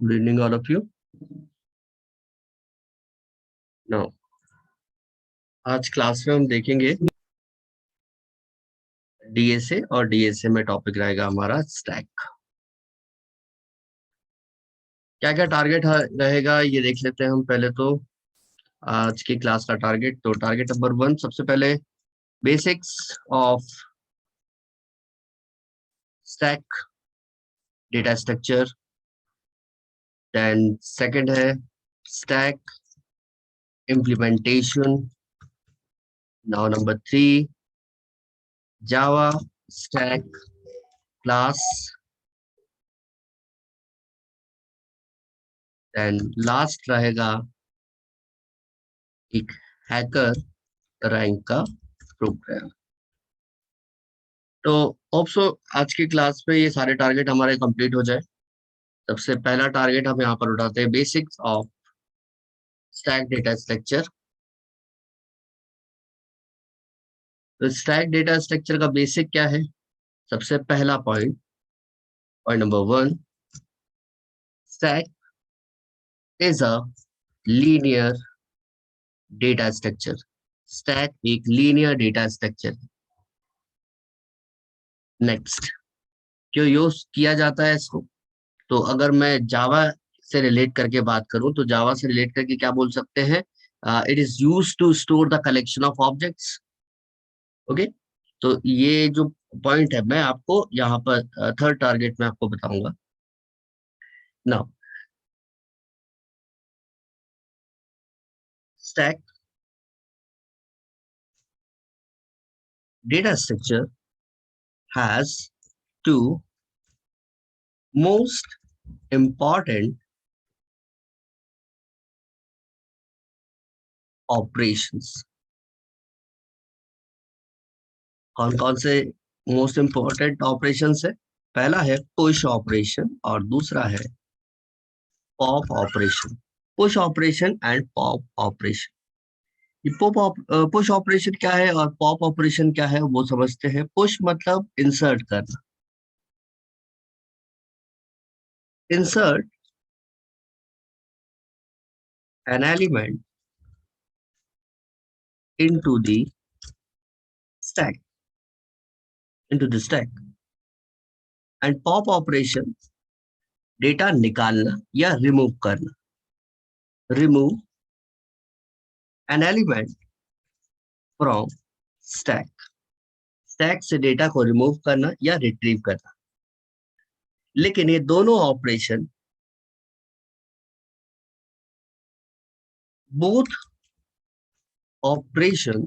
Good evening, all of you. Now, आज class में हम देखेंगे डीएसए और डीएसए में टॉपिक रहेगा हमारा स्टैक। क्या क्या टारगेट रहेगा ये देख लेते हैं हम पहले तो आज की क्लास का टारगेट। तो टारगेट नंबर 1 सबसे पहले basics of stack data structure. Then second है stack implementation. Now number 3 Java stack class. Then last रहेगा एक हैकर रैंक का प्रोग्राम। तो होप्सो आज की क्लास में ये सारे टारगेट हमारे कंप्लीट हो जाए। सबसे पहला टारगेट हम यहाँ पर उठाते हैं basics of stack data structure. तो स्टैक डेटा स्ट्रक्चर का बेसिक क्या है? सबसे पहला point number 1, stack is a linear data structure. Stack एक लीनियर डेटा स्ट्रक्चर। नेक्स्ट, क्यों यूज किया जाता है इसको? तो अगर मैं जावा से रिलेट करके बात करूं तो जावा से रिलेट करके क्या बोल सकते हैं? It is use to store the collection of objects. Okay, तो ये जो पॉइंट है मैं आपको यहाँ पर थर्ड टारगेट में आपको बताऊंगा। Now stack data structure has two most important operations। कौन कौन से मोस्ट इंपॉर्टेंट ऑपरेशंस है? पहला है पुश ऑपरेशन और दूसरा है pop operation. Push operation and pop operation. ये पुश ऑपरेशन क्या है और पॉप ऑपरेशन क्या है वो समझते हैं। पुश मतलब इंसर्ट करना। Insert an element into the stack, and pop operation data निकालना या रिमूव करना। Remove an element from stack, stack से डेटा को रिमूव करना या रिट्रीव करना। लेकिन ये दोनों operation both operation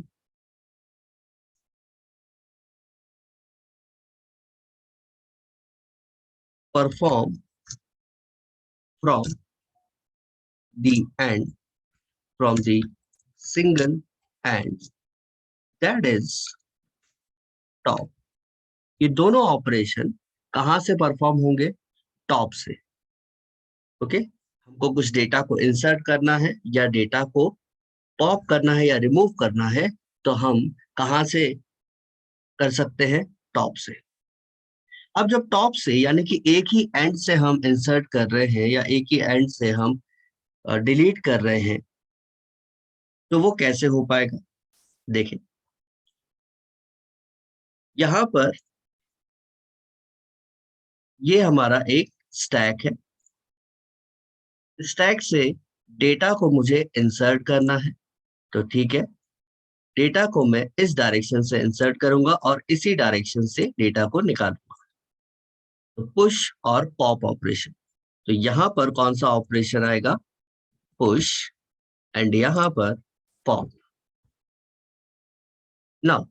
perform from the end, from the single end, that is top। ये दोनों ऑपरेशन कहां से परफॉर्म होंगे? टॉप से। ओके, हमको कुछ डेटा को इंसर्ट करना है या डेटा को पॉप करना है या रिमूव करना है तो हम कहां से कर सकते हैं? टॉप से। अब जब टॉप से यानी कि एक ही एंड से हम इंसर्ट कर रहे हैं या एक ही एंड से हम डिलीट कर रहे हैं तो वो कैसे हो पाएगा? देखें, यहां पर ये हमारा एक स्टैक है। स्टैक से डेटा को मुझे इंसर्ट करना है तो ठीक है, डेटा को मैं इस डायरेक्शन से इंसर्ट करूंगा और इसी डायरेक्शन से डेटा को निकालूंगा। तो पुश और पॉप ऑपरेशन। तो यहां पर कौन सा ऑपरेशन आएगा? पुश। एंड यहां पर पॉप। नाउ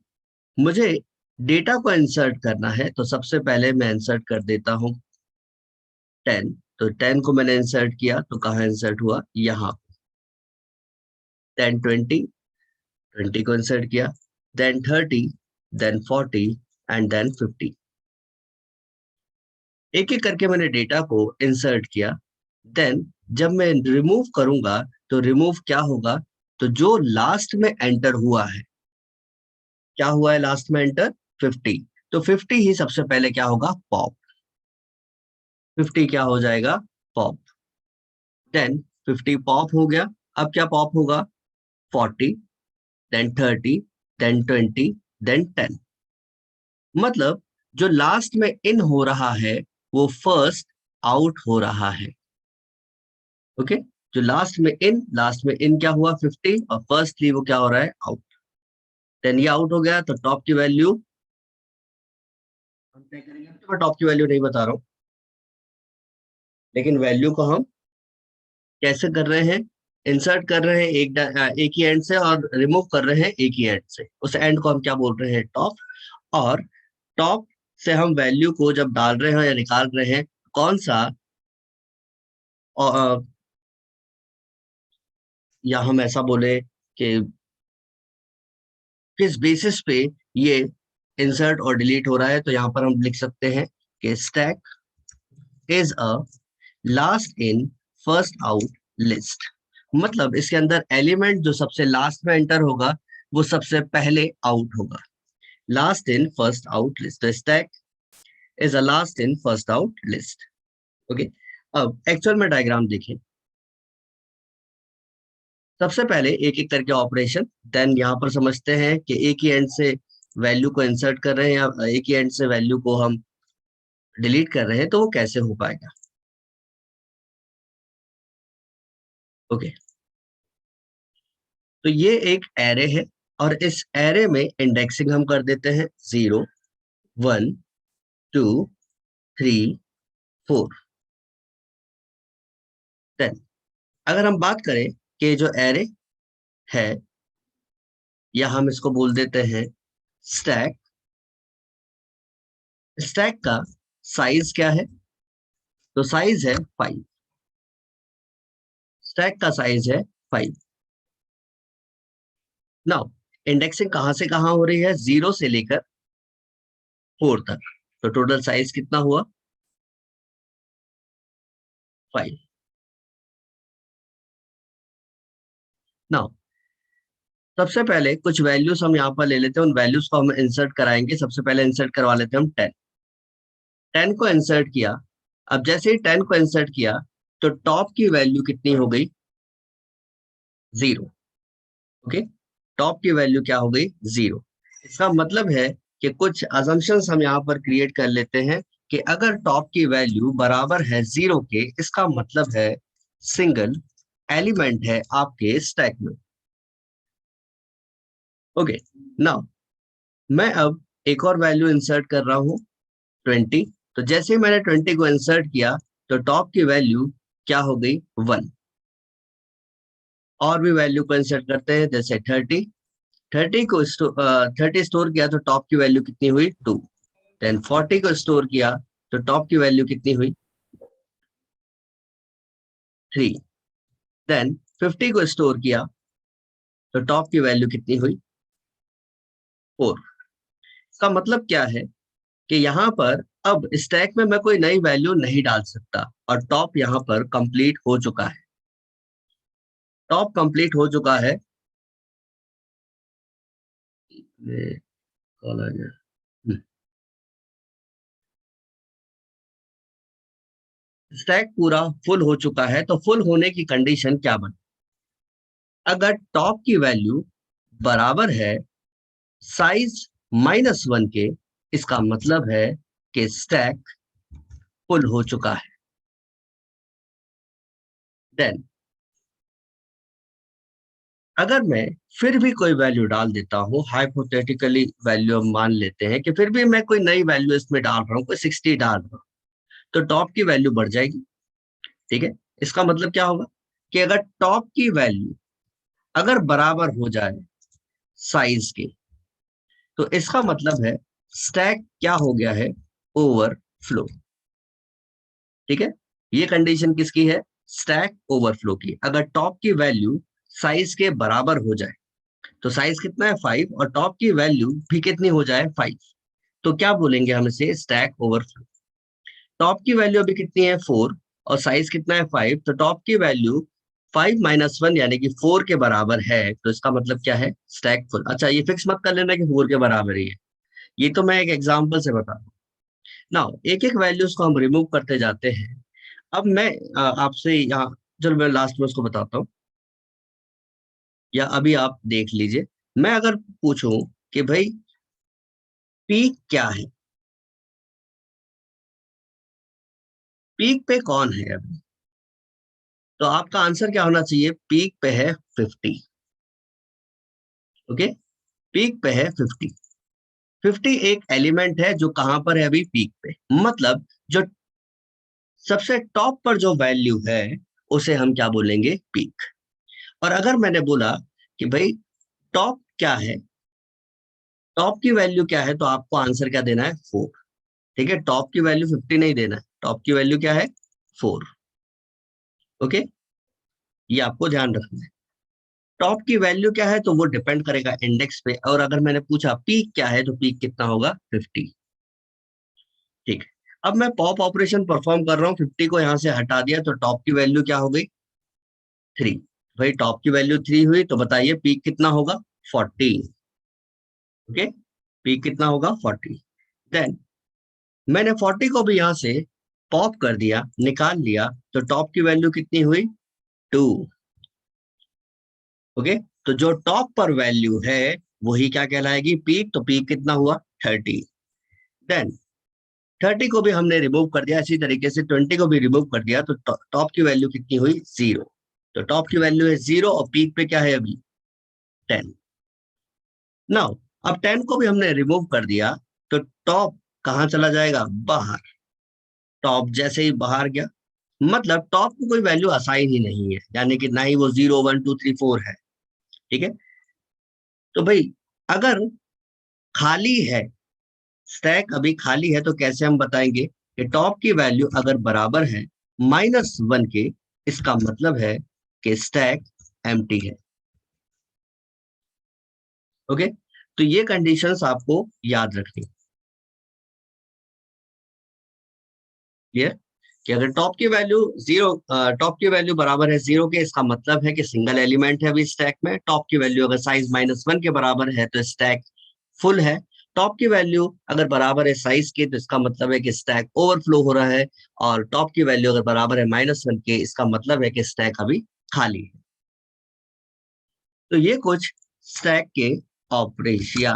मुझे डेटा को इंसर्ट करना है तो सबसे पहले मैं इंसर्ट कर देता हूं 10। तो 10 को मैंने इंसर्ट किया तो कहाँ इंसर्ट हुआ? यहाँ। 10 20, 20 को इंसर्ट किया, देन 30, देन 40 एंड देन 50। एक एक करके मैंने डेटा को इंसर्ट किया। देन जब मैं रिमूव करूंगा तो रिमूव क्या होगा? तो जो लास्ट में एंटर हुआ है, क्या हुआ है लास्ट में एंटर? 50। तो 50 ही सबसे पहले क्या होगा? पॉप। 50 क्या हो जाएगा? पॉप। देन 50 पॉप हो गया। अब क्या पॉप होगा? 40, देन 30, देन 20, देन 10। मतलब जो लास्ट में इन हो रहा है वो फर्स्ट आउट हो रहा है। ओके, जो लास्ट में इन क्या हुआ? 50, और फर्स्टली वो क्या हो रहा है? आउट। देन ये आउट हो गया तो टॉप की वैल्यू हम तय करेंगे। तो मैं टॉप की वैल्यू नहीं बता रहा हूँ, लेकिन वैल्यू को हम कैसे कर रहे हैं? इंसर्ट कर रहे हैं एक ही एंड से और रिमूव कर रहे हैं एक ही एंड से। उस एंड को हम क्या बोल रहे हैं? टॉप। और टॉप से हम वैल्यू को जब डाल रहे हैं या निकाल रहे हैं, कौन सा अ, या हम ऐसा बोले कि किस बेसिस पे ये इंसर्ट और डिलीट हो रहा है, तो यहाँ पर हम लिख सकते हैं कि stack is a last in first out list. मतलब इसके अंदर एलिमेंट जो सबसे लास्ट में एंटर होगा वो सबसे पहले आउट होगा। Last in first out list, तो stack is a last in first out list. Okay, अब एक्चुअल में डायग्राम देखें। सबसे पहले एक एक करके ऑपरेशन, देन यहाँ पर समझते हैं कि एक ही एंड से वैल्यू को इंसर्ट कर रहे हैं या एक ही एंड से वैल्यू को हम डिलीट कर रहे हैं, तो वो कैसे हो पाएगा। ओके, तो ये एक एरे है और इस एरे में इंडेक्सिंग हम कर देते हैं 0, 1, 2, 3, 4, 10। अगर हम बात करें कि जो एरे है, या हम इसको बोल देते हैं स्टैक। स्टैक का साइज क्या है? तो साइज है 5। स्टैक का साइज है 5। नाउ इंडेक्सिंग कहां से कहां हो रही है? 0 से लेकर 4 तक। तो टोटल साइज कितना हुआ? 5। नाउ सबसे पहले कुछ वैल्यूज हम यहाँ पर ले लेते हैं, उन वैल्यूज को हम इंसर्ट कराएंगे। सबसे पहले इंसर्ट करवा लेते हैं हम 10। 10 को इंसर्ट किया। अब जैसे ही 10 को इंसर्ट किया तो टॉप की वैल्यू कितनी हो गई? 0। ओके, टॉप की वैल्यू क्या हो गई? 0। इसका मतलब है कि कुछ अजम्पशंस हम यहाँ पर क्रिएट कर लेते हैं कि अगर टॉप की वैल्यू बराबर है 0 के, इसका मतलब है सिंगल एलिमेंट है आपके स्टैक में। ओके, नाउ मैं अब एक और वैल्यू इंसर्ट कर रहा हूँ 20। तो जैसे ही मैंने 20 को इंसर्ट किया तो टॉप की वैल्यू क्या हो गई? 1। और भी वैल्यू को इंसर्ट करते हैं, जैसे 30। 30 स्टोर किया तो टॉप की वैल्यू कितनी हुई? 2। देन 40 को स्टोर किया तो टॉप की वैल्यू कितनी हुई? 3। देन 50 को स्टोर किया तो टॉप की वैल्यू कितनी हुई? 4। इसका मतलब क्या है कि यहाँ पर अब स्टैक में मैं कोई नई वैल्यू नहीं डाल सकता और टॉप यहाँ पर कंप्लीट हो चुका है। टॉप कंप्लीट हो चुका है। ये कॉल आ गया। स्टैक पूरा फुल हो चुका है, तो फुल होने की कंडीशन क्या बनी? अगर टॉप की वैल्यू बराबर है साइज -1 के, इसका मतलब है कि स्टैक फुल हो चुका है। देन अगर मैं फिर भी कोई वैल्यू डाल देता हूँ, हाइपोथेटिकली वैल्यू हम मान लेते हैं कि फिर भी मैं कोई नई वैल्यू इसमें डाल रहा हूँ, कोई 60 डाल रहा हूँ, तो टॉप की वैल्यू बढ़ जाएगी। ठीक है, इसका मतलब क्या होगा कि अगर टॉप की वैल्यू अगर बराबर हो जाए साइज के, तो इसका मतलब है स्टैक क्या हो गया है? ओवरफ्लो। ठीक है, ये कंडीशन किसकी है? स्टैक ओवरफ्लो की। अगर टॉप की वैल्यू साइज के बराबर हो जाए, तो साइज कितना है? 5, और टॉप की वैल्यू भी कितनी हो जाए? 5, तो क्या बोलेंगे हम इसे? Stack overflow. टॉप की वैल्यू अभी कितनी है? 4, और साइज कितना है? 5, तो टॉप की वैल्यू 5 - 1 यानी कि 4 के बराबर है, तो इसका मतलब क्या है? Stack full. अच्छा, ये फिक्स मत कर लेना कि 4 के बराबर ही है, ये तो मैं एक एग्जांपल से बता रहा हूँ। नाउ एक एक वैल्यूज को हम रिमूव करते जाते हैं। अब मैं आपसे यहाँ चलो मैं लास्ट में उसको बताता हूँ, या अभी आप देख लीजिए। मैं अगर पूछूं कि भाई पीक क्या है, पीक पे कौन है अभी, तो आपका आंसर क्या होना चाहिए? पीक पे है 50। ओके, पीक पे है 50। 50 एक एलिमेंट है जो कहां पर है अभी? पीक पे। मतलब जो सबसे टॉप पर जो वैल्यू है उसे हम क्या बोलेंगे? पीक। और अगर मैंने बोला कि भाई टॉप क्या है, टॉप की वैल्यू क्या है, तो आपको आंसर क्या देना है? 4। ठीक है, टॉप की वैल्यू 50 नहीं देना है, टॉप की वैल्यू क्या है? 4। ओके, ये आपको ध्यान रखना है। टॉप की वैल्यू क्या है तो वो डिपेंड करेगा इंडेक्स पे, और अगर मैंने पूछा पीक क्या है तो पीक कितना होगा? 50। ठीक है, अब मैं पॉप ऑपरेशन परफॉर्म कर रहा हूँ, 50 को यहां से हटा दिया तो टॉप की वैल्यू क्या हो गई? 3। भाई टॉप की वैल्यू 3 हुई तो बताइए पीक कितना होगा? 40। ओके, पीक कितना होगा? 40। देन मैंने 40 को भी यहां से पॉप कर दिया, निकाल लिया, तो टॉप की वैल्यू कितनी हुई? 2। ओके, तो जो टॉप पर वैल्यू है वही क्या कहलाएगी? पीक। तो पीक कितना हुआ? 30। देन 30 को भी हमने रिमूव कर दिया, इसी तरीके से 20 को भी रिमूव कर दिया, तो टॉप की वैल्यू कितनी हुई? 0। तो टॉप की वैल्यू है 0 और पीक पे क्या है अभी? 10। नाउ अब 10 को भी हमने रिमूव कर दिया, तो टॉप कहाँ चला जाएगा? बाहर। टॉप जैसे ही बाहर गया, मतलब टॉप को कोई वैल्यू असाइन ही नहीं है, यानी कि ना ही वो 0 1 2 3 4 है। ठीक है, तो भाई अगर खाली है, स्टैक अभी खाली है, तो कैसे हम बताएंगे कि टॉप की वैल्यू अगर बराबर है -1 के, इसका मतलब है कि स्टैक एम्प्टी है। ओके, तो ये कंडीशंस आपको याद रखनी। क्लियर? कि अगर टॉप की वैल्यू 0, टॉप की वैल्यू बराबर है 0 के, इसका मतलब है कि सिंगल एलिमेंट है अभी स्टैक में। टॉप की वैल्यू अगर साइज -1 के बराबर है तो स्टैक फुल है। टॉप की वैल्यू अगर बराबर है साइज के, तो इसका मतलब है कि स्टैक ओवरफ्लो हो रहा है। और टॉप की वैल्यू अगर बराबर है -1 के, इसका मतलब है कि स्टैक अभी खाली है। तो ये कुछ स्टैक के ऑपरेशन या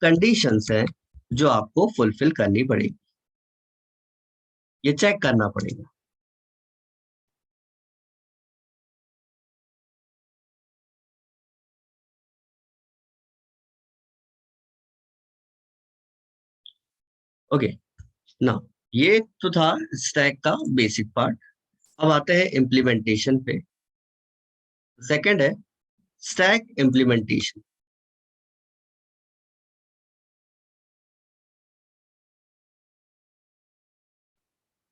कंडीशंस है जो आपको फुलफिल करनी पड़ेगी, ये चेक करना पड़ेगा। ओके, ना ये तो था स्टैक का बेसिक पार्ट। अब आते हैं इम्प्लीमेंटेशन पे। सेकंड है stack implementation.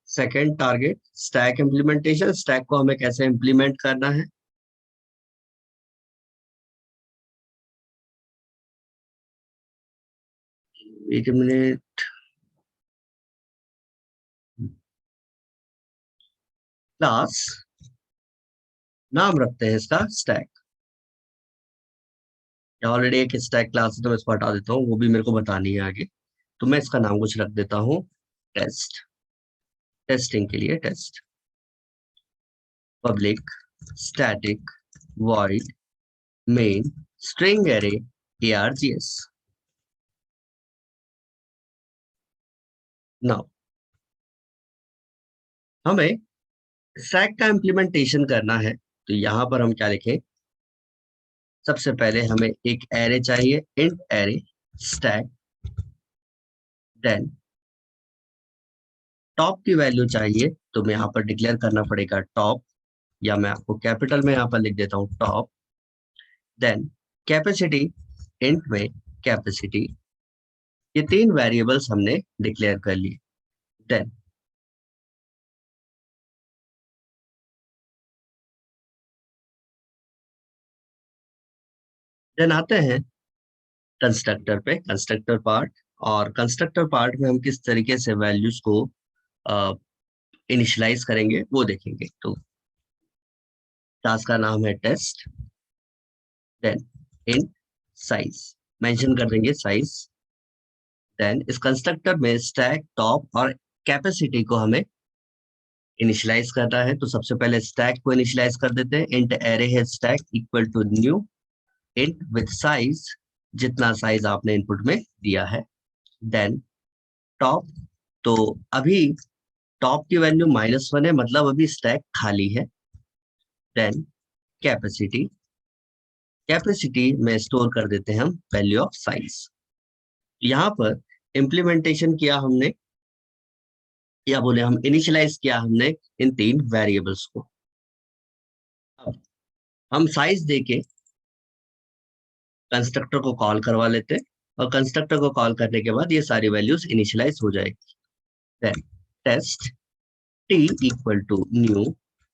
Second target stack implementation. Stack को हमें कैसे इम्प्लीमेंट करना है? एक मिनट, क्लास नाम रखते हैं इसका स्टैक। ऑलरेडी एक स्टैक क्लास है तो मैं इसको हटा देता हूँ, वो भी मेरे को बतानी है आगे। तो मैं इसका नाम कुछ रख देता हूँ टेस्ट। टेस्टिंग के लिए test. Public static void main string array args। Now हमें स्टैक का इम्प्लीमेंटेशन करना है, तो यहां पर हम क्या लिखें? सबसे पहले हमें एक एरे चाहिए, int array stack. Then top की वैल्यू चाहिए, तो मैं यहाँ पर डिक्लेयर करना पड़ेगा टॉप, या मैं आपको कैपिटल में यहाँ पर लिख देता हूँ टॉप। देन कैपेसिटी, इंट में कैपेसिटी। ये 3 वेरिएबल्स हमने डिक्लेयर कर लिए। देन आते हैं कंस्ट्रक्टर पे, कंस्ट्रक्टर पार्ट। और कंस्ट्रक्टर पार्ट में हम किस तरीके से वैल्यूज को इनिशियलाइज करेंगे वो देखेंगे। तो क्लास का नाम है test. Then int size mention कर देंगे साइज। देन इस कंस्ट्रक्टर में स्टैक टॉप और कैपेसिटी को हमें इनिशियलाइज करना है तो सबसे पहले स्टैक को इनिशियलाइज कर देते हैं। इंट अरे है stack equal to new int with size, जितना साइज आपने इनपुट में दिया है। देन टॉप, तो अभी टॉप की वैल्यू -1 है, मतलब अभी स्टैक खाली है। देन कैपेसिटी, कैपेसिटी में स्टोर कर देते हैं हम वैल्यू ऑफ साइज। यहाँ पर इम्प्लीमेंटेशन किया हमने, या बोले हम इनिशियलाइज किया हमने इन 3 वेरिएबल्स को। अब हम साइज देके कंस्ट्रक्टर को कॉल करवा लेते हैं, और कंस्ट्रक्टर को कॉल करने के बाद ये सारी वैल्यूज इनिशियलाइज हो जाएगी। Then test t equal to new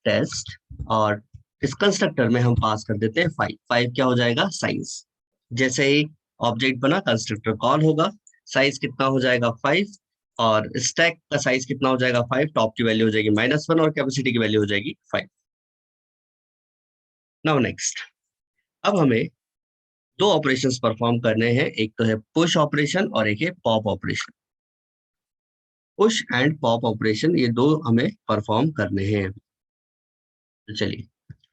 test, और इस कंस्ट्रक्टर में हम पास कर देते हैं 5। 5 क्या हो जाएगा? साइज। जैसे ही ऑब्जेक्ट बना कंस्ट्रक्टर कॉल होगा, साइज कितना हो जाएगा? 5, और स्टैक का साइज कितना हो जाएगा? 5। टॉप की वैल्यू हो जाएगी -1 और कैपेसिटी की वैल्यू हो जाएगी 5। नाउ नेक्स्ट, अब हमें 2 ऑपरेशंस परफॉर्म करने हैं। एक तो है पुश ऑपरेशन और एक है pop operation. Push and pop operation, ये 2 हमें परफॉर्म करने हैं। तो चलिए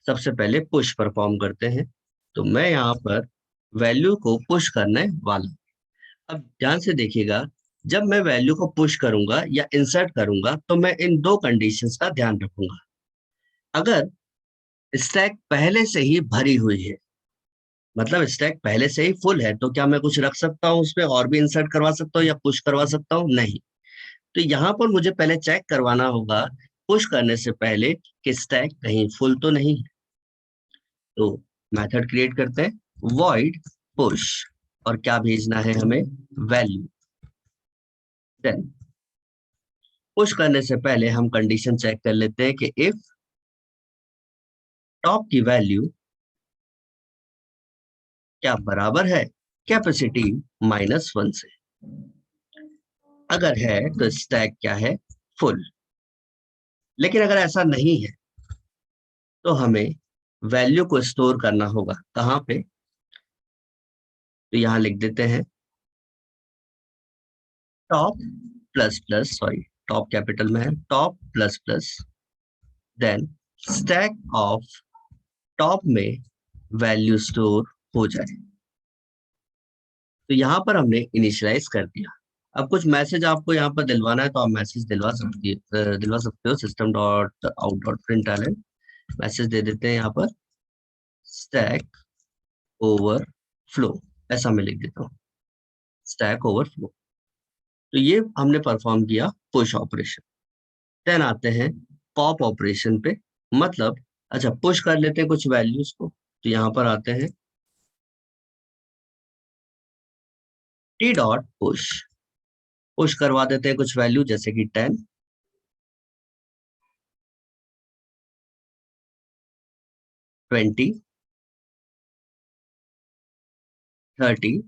सबसे पहले पुश परफॉर्म करते हैं। तो मैं यहाँ पर वैल्यू को पुश करने वाला हूं। अब ध्यान से देखिएगा, जब मैं वैल्यू को पुश करूंगा या इंसर्ट करूंगा तो मैं इन 2 कंडीशंस का ध्यान रखूंगा। अगर स्टैक पहले से ही भरी हुई है, मतलब स्टैक पहले से ही फुल है, तो क्या मैं कुछ रख सकता हूँ उसमें और भी इंसर्ट करवा सकता हूँ या पुश करवा सकता हूँ? नहीं। तो यहाँ पर मुझे पहले चेक करवाना होगा पुश करने से पहले कि स्टैक कहीं फुल तो नहीं है। तो मेथड क्रिएट करते हैं void push, और क्या भेजना है हमें? वैल्यू। देन पुश करने से पहले हम कंडीशन चेक कर लेते हैं कि इफ टॉप की वैल्यू क्या बराबर है कैपेसिटी -1 से। अगर है तो स्टैक क्या है? फुल। लेकिन अगर ऐसा नहीं है तो हमें वैल्यू को स्टोर करना होगा कहाँ पे? तो यहाँ लिख देते हैं top plus plus, sorry top capital में है, top plus plus, then stack of top में वैल्यू स्टोर हो जाए। तो यहाँ पर हमने इनिशियलाइज कर दिया। अब कुछ मैसेज आपको यहाँ पर दिलवाना है तो आप मैसेज दिलवा सकते हो। System dot out dot println message दे देते हैं यहाँ पर स्टैक ओवर फ्लो, ऐसा मैं लिख देता हूँ स्टैक ओवर फ्लो। तो ये हमने परफॉर्म किया पुश ऑपरेशन। देन आते हैं पॉप ऑपरेशन पे, मतलब अच्छा पुश कर लेते हैं कुछ वैल्यूज को। तो यहाँ पर आते हैं टी डॉट पुश, पुश करवा देते हैं कुछ वैल्यू जैसे कि 10, 20, 30,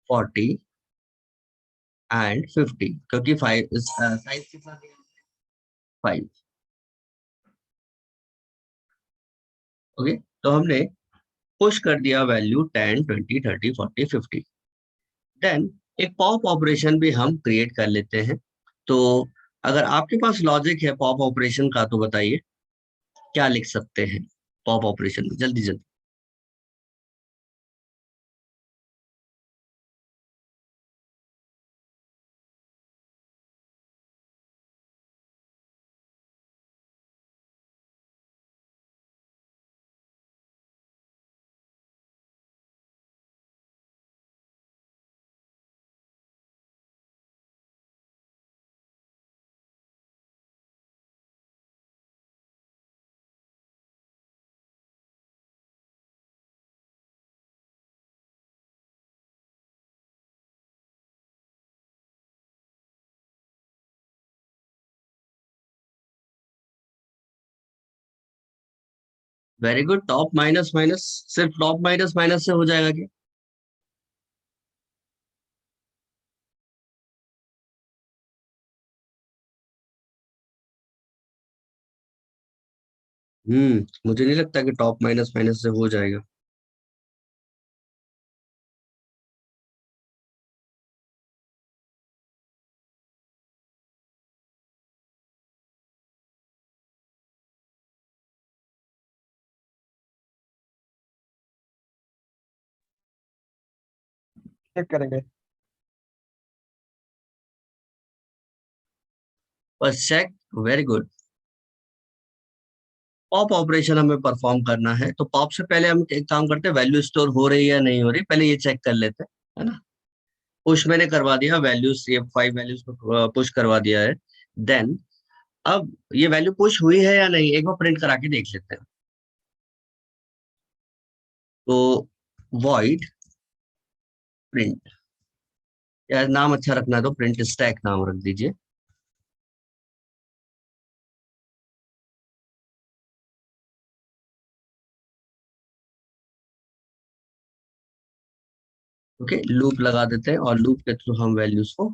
40 एंड 50, क्योंकि 5 साइज के साथ 5। ओके, तो हमने पुश कर दिया वैल्यू 10, 20, 30, 40, 50। देन एक पॉप ऑपरेशन भी हम क्रिएट कर लेते हैं। तो अगर आपके पास लॉजिक है पॉप ऑपरेशन का तो बताइए क्या लिख सकते हैं पॉप ऑपरेशन में, जल्दी जल्दी। Very good. Top minus minus, सिर्फ टॉप माइनस माइनस से हो जाएगा क्या? मुझे नहीं लगता कि टॉप माइनस माइनस से हो जाएगा। चेक करेंगे। बस check. Very good. Pop operation हमें परफॉर्म करना है, तो पॉप से पहले हम एक काम करते हैं, वैल्यू स्टोर हो रही है या नहीं हो रही, पहले ये चेक कर लेते हैं, है ना। पुश मैंने करवा दिया, वैल्यूज ये 5 वैल्यूज को पुश करवा दिया है। देन अब ये वैल्यू पुश हुई है या नहीं, एक बार प्रिंट करा के देख लेते हैं। तो वॉइड प्रिंट, या नाम अच्छा रखना है तो प्रिंट स्टैक नाम रख दीजिए। ओके, लूप लगा देते हैं और लूप के थ्रू हम वैल्यूज को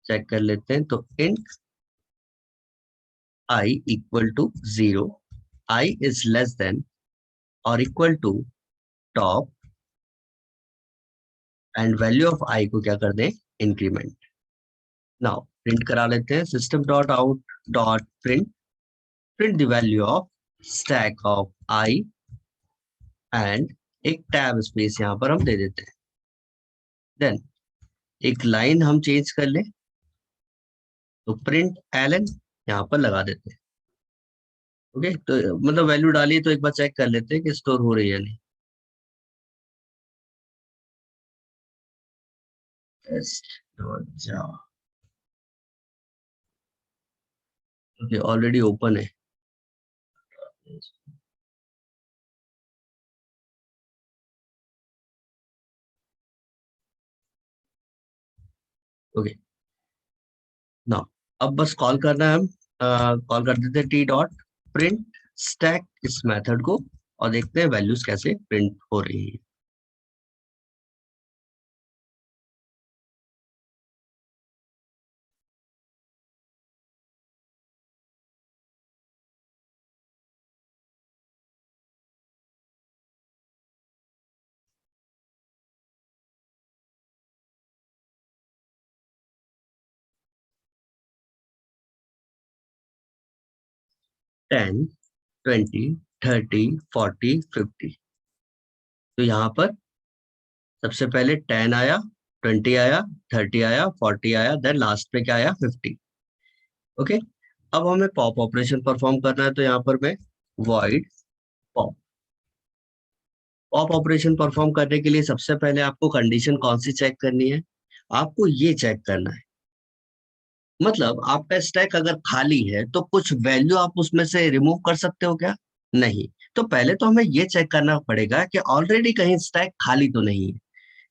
चेक कर लेते हैं। तो int I equal to 0, I is less than or equal to top, and value of I को क्या कर दें, इंक्रीमेंट। नाउ प्रिंट करा लेते हैं, system dot out dot print the value of stack of I, and एक tab space यहाँ पर हम दे देते हैं। देन एक लाइन हम चेंज कर लें, तो प्रिंट एलन यहाँ पर लगा देते हैं। ओके, तो मतलब वैल्यू डालिए तो एक बार चेक कर लेते हैं कि स्टोर हो रही है या नहीं। test.java, ओके ऑलरेडी ओपन है। ओके, ना अब बस कॉल करना है, हम कॉल कर देते हैं टी डॉट प्रिंट स्टैक इस मेथड को, और देखते हैं वैल्यूज कैसे प्रिंट हो रही है। टेन, 20, 30, 40, 50। तो यहाँ पर सबसे पहले 10 आया, 20 आया, 30 आया, 40 आया, देन लास्ट में क्या आया, 50। ओके, अब हमें पॉप ऑपरेशन परफॉर्म करना है, तो यहाँ पर मैं void pop, pop operation perform करने के लिए सबसे पहले आपको कंडीशन कौन सी चेक करनी है, आपको ये चेक करना है, मतलब आपका स्टैक अगर खाली है तो कुछ वैल्यू आप उसमें से रिमूव कर सकते हो क्या, नहीं। तो पहले तो हमें ये चेक करना पड़ेगा कि ऑलरेडी कहीं स्टैक खाली तो नहीं है।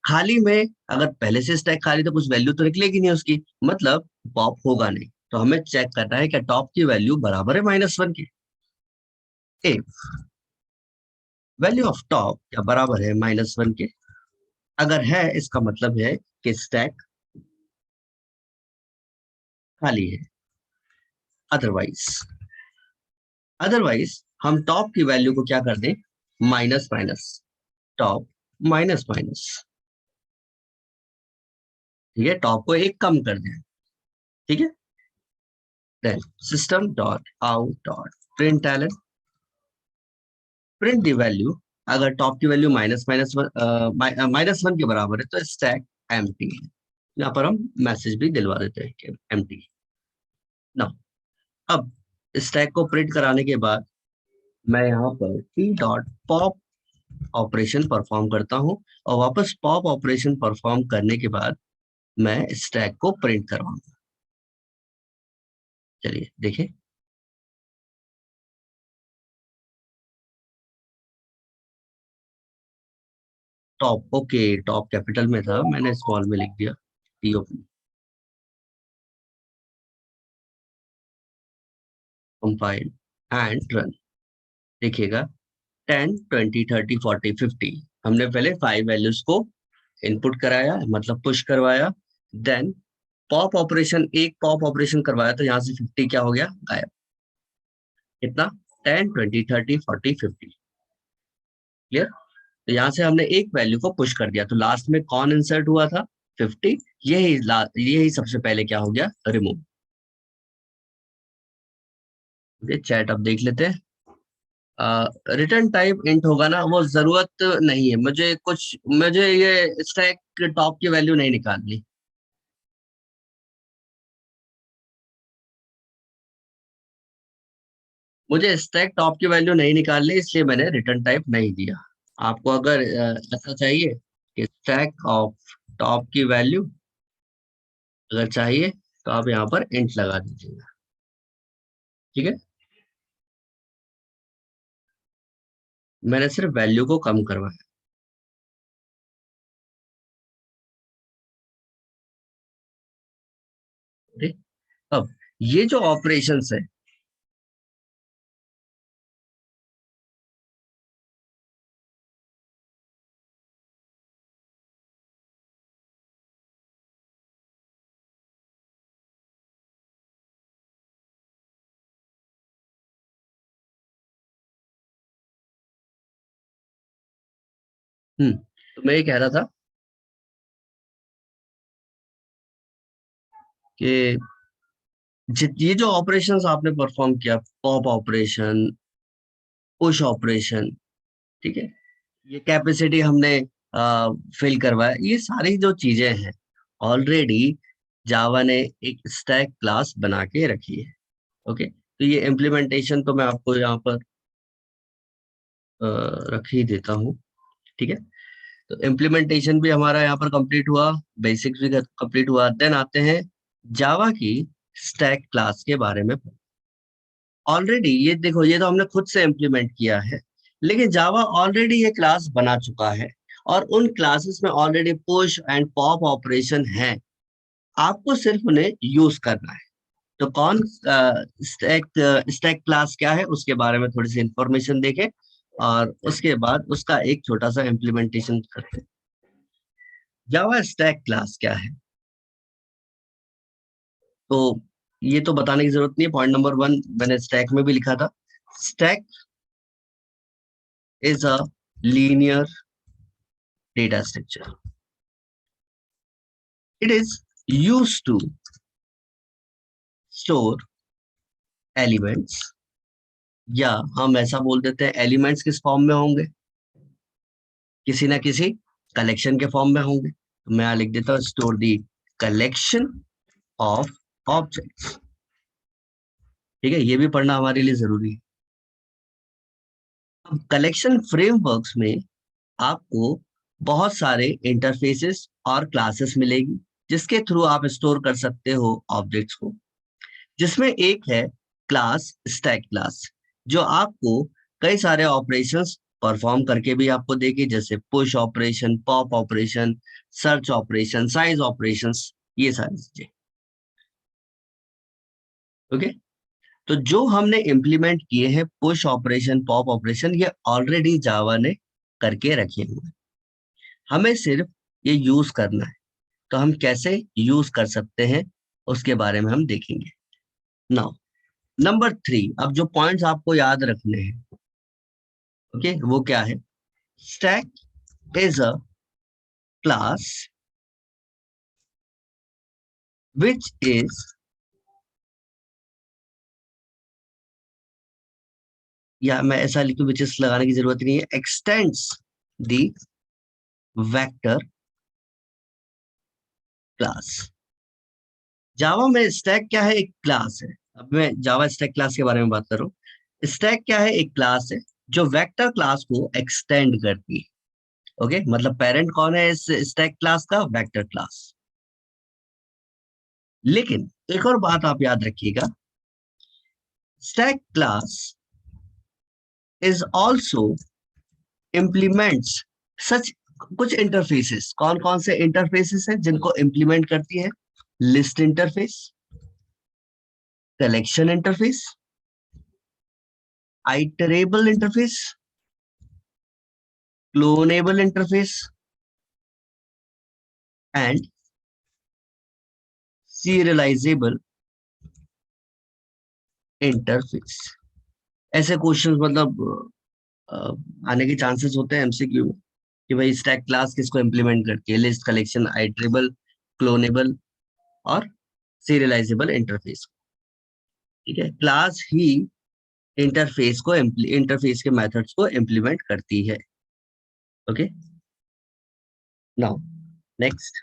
खाली में अगर पहले से स्टैक खाली तो कुछ वैल्यू तो निकलेगी नहीं उसकी, मतलब पॉप होगा नहीं। तो हमें चेक करना है कि टॉप की वैल्यू बराबर है -1 के। इफ वैल्यू ऑफ टॉप क्या बराबर है -1 के, अगर है इसका मतलब है कि स्टैक खाली है। अदरवाइज अदरवाइज हम टॉप की वैल्यू को क्या कर दें, minus minus, top minus minus. ठीक है, टॉप को एक कम कर दें। ठीक है, then system dot out dot print the value, अगर टॉप की वैल्यू -1 के बराबर है तो स्टैक एम्प्टी है। यहाँ पर हम मैसेज भी दिलवा देते हैं कि एम्प्टी। ना अब स्टैक को प्रिंट कराने के बाद मैं यहाँ पर T dot pop operation perform करता हूँ, और वापस पॉप ऑपरेशन परफॉर्म करने के बाद मैं स्टैक को प्रिंट करवाऊंगा। चलिए देखें। टॉप, ओके, टॉप कैपिटल में था, मैंने स्मॉल में लिख दिया, टीओपी। Compile and run. देखिएगा 10, 20, 30, 40, 50, हमने पहले 5 वैल्यूज को इनपुट कराया, मतलब पुश करवाया। देन पॉप ऑपरेशन, एक पॉप ऑपरेशन करवाया तो यहाँ से 50 क्या हो गया, गायब। कितना, 10, 20, 30, 40, 50। क्लियर। तो यहाँ से हमने एक वैल्यू को पुश कर दिया, तो लास्ट में कौन इंसर्ट हुआ था, 50। यही सबसे पहले क्या हो गया, रिमूव। चैट अब देख लेते हैं। रिटर्न टाइप इंट होगा ना, वो जरूरत नहीं है मुझे, कुछ मुझे ये स्टैक टॉप की वैल्यू नहीं निकालनी। मुझे स्टैक टॉप की वैल्यू नहीं निकालनी, इसलिए मैंने रिटर्न टाइप नहीं दिया। आपको अगर ऐसा चाहिए कि स्टैक ऑफ टॉप की वैल्यू अगर चाहिए तो आप यहाँ पर इंट लगा दीजिएगा। ठीक है, मैंने सिर्फ वैल्यू को कम करवाया। ठीक, अब ये जो ऑपरेशंस है, तो मैं ये कह रहा था कि ये जो ऑपरेशंस आपने परफॉर्म किया, पॉप ऑपरेशन, पुश ऑपरेशन, ठीक है, ये कैपेसिटी हमने फिल करवाया, ये सारी जो चीजें हैं ऑलरेडी जावा ने एक स्टैक क्लास बना के रखी है। ओके, तो ये इम्प्लीमेंटेशन तो मैं आपको यहाँ पर रख ही देता हूँ। ठीक है, तो इम्प्लीमेंटेशन भी हमारा यहाँ पर कंप्लीट हुआ, बेसिक्स भी कंप्लीट हुआ। देन आते हैं जावा की स्टैक क्लास के बारे में। ऑलरेडी ये देखो, ये तो हमने खुद से इम्प्लीमेंट किया है, लेकिन जावा ऑलरेडी ये क्लास बना चुका है और उन क्लासेस में already push and pop operation है। आपको सिर्फ उन्हें यूज करना है। तो कौन स्टैक स्टैक क्लास क्या है उसके बारे में थोड़ी सी इंफॉर्मेशन देखें और उसके बाद उसका एक छोटा सा इम्प्लीमेंटेशन करते हैं। जावा स्टैक क्लास क्या है, तो ये तो बताने की जरूरत नहीं है। पॉइंट नंबर 1 मैंने स्टैक में भी लिखा था। Stack is a linear data structure. It is used to store elements, या हम ऐसा बोल देते हैं एलिमेंट्स किस फॉर्म में होंगे, किसी ना किसी कलेक्शन के फॉर्म में होंगे। तो मैं यहाँ लिख देता हूँ store the collection of objects. ठीक है, ये भी पढ़ना हमारे लिए जरूरी है। अब कलेक्शन फ्रेमवर्क्स में आपको बहुत सारे इंटरफेसेस और क्लासेस मिलेगी जिसके थ्रू आप स्टोर कर सकते हो ऑब्जेक्ट्स को, जिसमें एक है क्लास स्टैक क्लास, जो आपको कई सारे ऑपरेशंस परफॉर्म करके भी आपको देगी, जैसे push operation, pop operation, search operation, size operations, ये सारी चीजें। ओके, तो जो हमने इम्प्लीमेंट किए हैं पुश ऑपरेशन, पॉप ऑपरेशन, ये ऑलरेडी जावा ने करके रखे हुए हैं, हमें सिर्फ ये यूज करना है। तो हम कैसे यूज कर सकते हैं उसके बारे में हम देखेंगे। नाउ नंबर 3, अब जो पॉइंट्स आपको याद रखने हैं, ओके, वो क्या है? Stack is a class which is, या मैं ऐसा लिखूं विच इज लगाने की जरूरत नहीं है, एक्सटेंड्स द वेक्टर क्लास। जावा में स्टैक क्या है? एक क्लास है। अब मैं जावा स्टैक क्लास के बारे में बात कर रहा हूँ। स्टैक क्या है? एक क्लास है जो वेक्टर क्लास को एक्सटेंड करती है। ओके, मतलब पेरेंट कौन है इस स्टैक क्लास का? Vector class. लेकिन एक और बात आप याद रखिएगा, stack class is also implements such कुछ इंटरफेसेस। कौन कौन से इंटरफेसेस हैं जिनको इम्प्लीमेंट करती है? List interface, collection interface, iterable interface, clonable interface and serialisable interface. ऐसे क्वेश्चंस मतलब अ, आने के चांसेस होते हैं एमसीक्यू में कि भाई स्टैक क्लास किसको इम्प्लीमेंट करती है? लिस्ट, कलेक्शन, आइटरेबल, क्लोनेबल और सीरियलाइजेबल इंटरफेस। ठीक है, क्लास ही इंटरफेस के मेथड्स को इम्प्लीमेंट करती है। ओके, नाउ नेक्स्ट,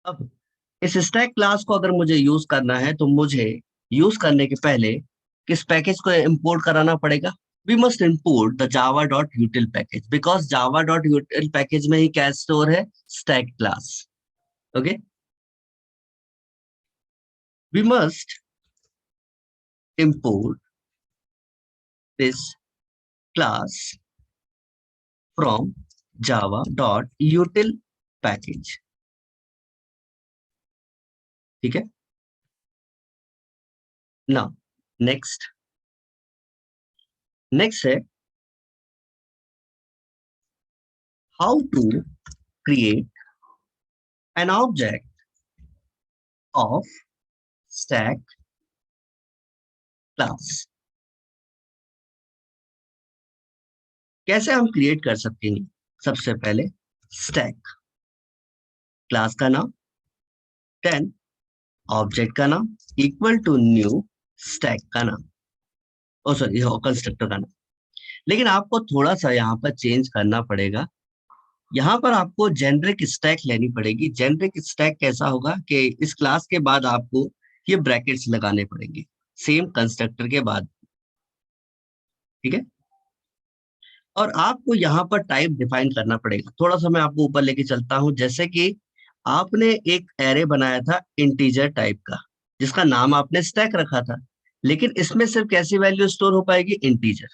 अब इस स्टैक क्लास को अगर मुझे यूज करना है तो मुझे यूज करने के पहले किस पैकेज को इंपोर्ट कराना पड़ेगा? We must import the Java dot util package, because Java dot util package में ही क्या स्टोर है? Stack class. Okay, we must import this class from Java dot util package. ठीक है ना? नेक्स्ट, नेक्स्ट है how to create an object of stack class. कैसे हम क्रिएट कर सकते हैं? सबसे पहले स्टैक क्लास का नाम, देन ऑब्जेक्ट का नाम इक्वल टू न्यू स्टैक का नाम, ओ सॉरी कंस्ट्रक्टर का नाम। लेकिन आपको थोड़ा सा यहाँ पर चेंज करना पड़ेगा। यहाँ पर आपको जेनरिक स्टैक लेनी पड़ेगी। जेनरिक स्टैक कैसा होगा कि इस क्लास के बाद आपको ये ब्रैकेट्स लगाने पड़ेंगे सेम कंस्ट्रक्टर के बाद। ठीक है, और आपको यहाँ पर टाइप डिफाइन करना पड़ेगा। थोड़ा सा मैं आपको ऊपर लेके चलता हूँ। जैसे कि आपने एक एरे बनाया था इंटीजर टाइप का, जिसका नाम आपने स्टैक रखा था, लेकिन इसमें सिर्फ कैसी वैल्यू स्टोर हो पाएगी? इंटीजर।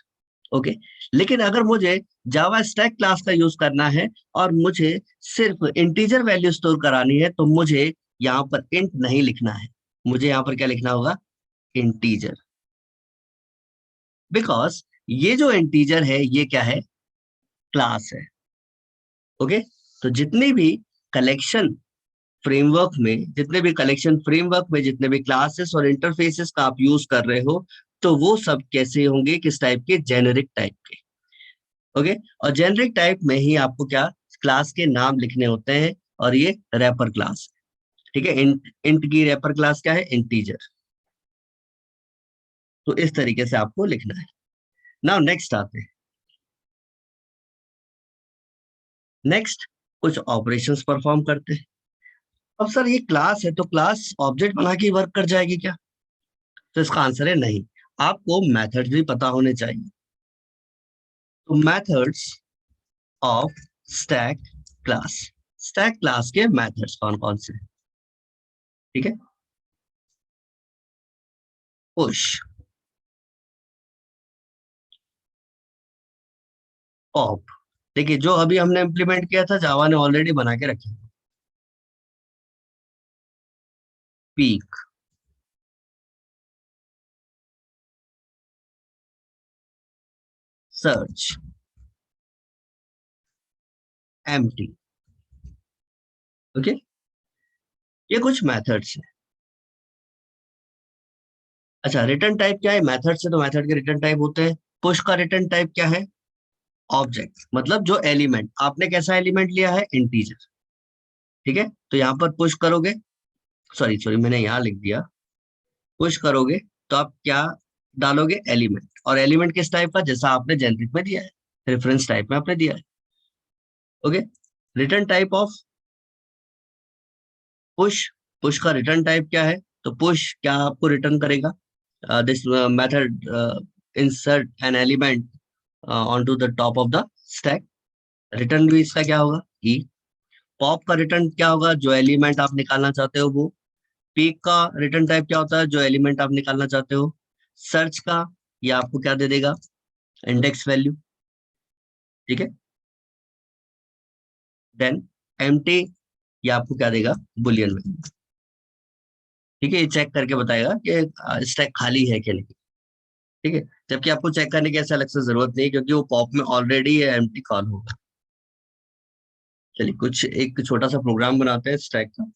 ओके, लेकिन अगर मुझे जावा स्टैक क्लास का यूज करना है और मुझे सिर्फ इंटीजर वैल्यू स्टोर करानी है, तो मुझे यहाँ पर इंट नहीं लिखना है। मुझे यहाँ पर क्या लिखना होगा? इंटीजर। बिकॉज ये जो इंटीजर है ये क्या है? क्लास है। ओके, तो जितनी भी कलेक्शन फ्रेमवर्क में, जितने भी कलेक्शन फ्रेमवर्क में जितने भी क्लासेस और इंटरफेसेस का आप यूज कर रहे हो, तो वो सब कैसे होंगे? किस टाइप के? जेनेरिक टाइप के। ओके, और जेनेरिक टाइप में ही आपको क्या क्लास के नाम लिखने होते हैं, और ये रैपर क्लास। ठीक है, इंट इंट की रैपर क्लास क्या है? इंटीजर। तो इस तरीके से आपको लिखना है। नाउ नेक्स्ट आते हैं। नेक्स्ट कुछ ऑपरेशंस परफॉर्म करते हैं। अब सर ये क्लास है तो क्लास ऑब्जेक्ट बना के वर्क कर जाएगी क्या? तो इसका आंसर है नहीं। आपको मेथड्स भी पता होने चाहिए। तो methods of stack class, stack class के मेथड्स कौन कौन से हैं? ठीक है, पुश, पॉप। देखिए जो अभी हमने इंप्लीमेंट किया था जावा ने ऑलरेडी बना के रखे। Peak, search, empty. ओके, ये कुछ मेथड्स हैं। अच्छा, रिटर्न टाइप क्या है? मेथड से तो मेथड के रिटर्न टाइप होते हैं। पुश का रिटर्न टाइप क्या है? ऑब्जेक्ट, मतलब जो एलिमेंट आपने कैसा एलिमेंट लिया है? इंटीजर। ठीक है, तो यहाँ पर पुश करोगे, सॉरी सॉरी मैंने यहाँ लिख दिया, पुश करोगे तो आप क्या डालोगे? एलिमेंट। और एलिमेंट किस टाइप का? जैसा आपने जेनरिक में दिया है, रेफरेंस टाइप में आपने दिया है। Okay, return type of push, push का रिटर्न टाइप क्या है? तो पुश क्या आपको रिटर्न करेगा? This method insert an element on to the top of the stack. Return भी इसका क्या होगा? ई। पॉप का रिटर्न क्या होगा? जो एलिमेंट आप निकालना चाहते हो वो। पीक का रिटर्न टाइप क्या होता है? जो एलिमेंट आप निकालना चाहते हो। सर्च का, ये आपको क्या दे देगा? Index value. ठीक है, देन एम्प्टी, ये आपको क्या देगा? Boolean value. ठीक है, ये चेक करके बताएगा कि स्टैक खाली है कि नहीं। ठीक है, जबकि आपको चेक करने की ऐसा अलग से जरूरत नहीं, क्योंकि वो पॉप में ऑलरेडी एम्प्टी कॉल होगा। चलिए कुछ एक छोटा सा प्रोग्राम बनाते हैं स्टैक का।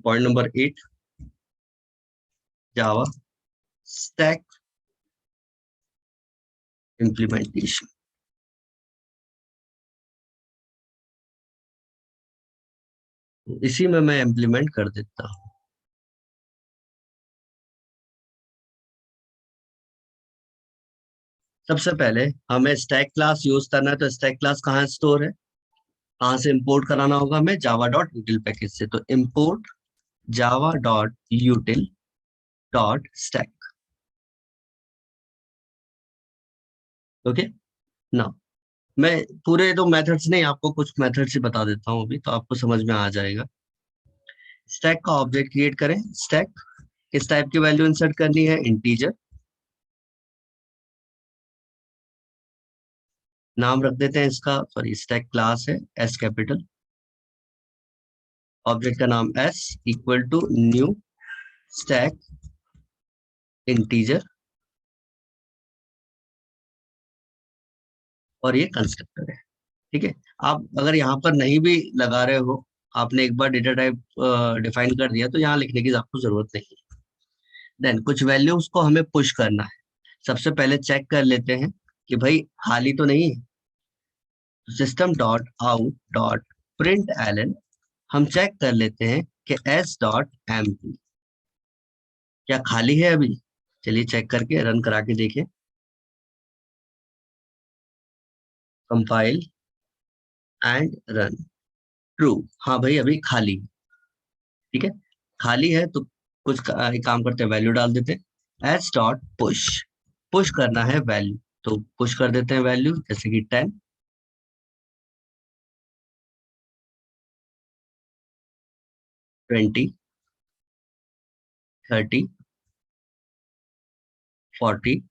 पॉइंट नंबर 8, जावा स्टैक इम्प्लीमेंटेशन। इसी में मैं इम्प्लीमेंट कर देता हूँ। सबसे पहले हमें स्टैक क्लास यूज करना है, तो स्टैक क्लास कहाँ स्टोर है, कहाँ से इंपोर्ट कराना होगा हमें, जावा डॉट यूटिल पैकेज से। तो इंपोर्ट जावा डॉट यूटिल डॉट स्टैक। ओके ना, मैं पूरे तो मेथड्स नहीं, आपको कुछ मेथड्स ही बता देता हूँ अभी, तो आपको समझ में आ जाएगा। स्टैक का ऑब्जेक्ट क्रिएट करें। स्टैक किस टाइप की वैल्यू इंसर्ट करनी है, इंटीजर। नाम रख देते हैं इसका, सॉरी स्टैक क्लास है एस कैपिटल, ऑब्जेक्ट का नाम S, equal to new stack integer, और ये कंस्ट्रक्टर है। ठीक है, आप अगर यहाँ पर नहीं भी लगा रहे हो, आपने एक बार डेटा टाइप डिफाइन कर दिया, तो यहाँ लिखने की आपको जरूरत नहीं है। देन कुछ वैल्यूज को हमें पुश करना है। सबसे पहले चेक कर लेते हैं कि भाई खाली तो नहीं है। System dot out dot println, हम चेक कर लेते हैं कि एस डॉट एम पी क्या खाली है अभी। चलिए चेक करके रन करा के देखें। Compile and run. ट्रू, हाँ भाई अभी खाली। ठीक है, खाली है तो कुछ एक काम करते हैं, वैल्यू डाल देते हैं। एस डॉट पुश, पुश करना है वैल्यू, तो पुश कर देते हैं वैल्यू, जैसे कि 10, 20, 30, 40,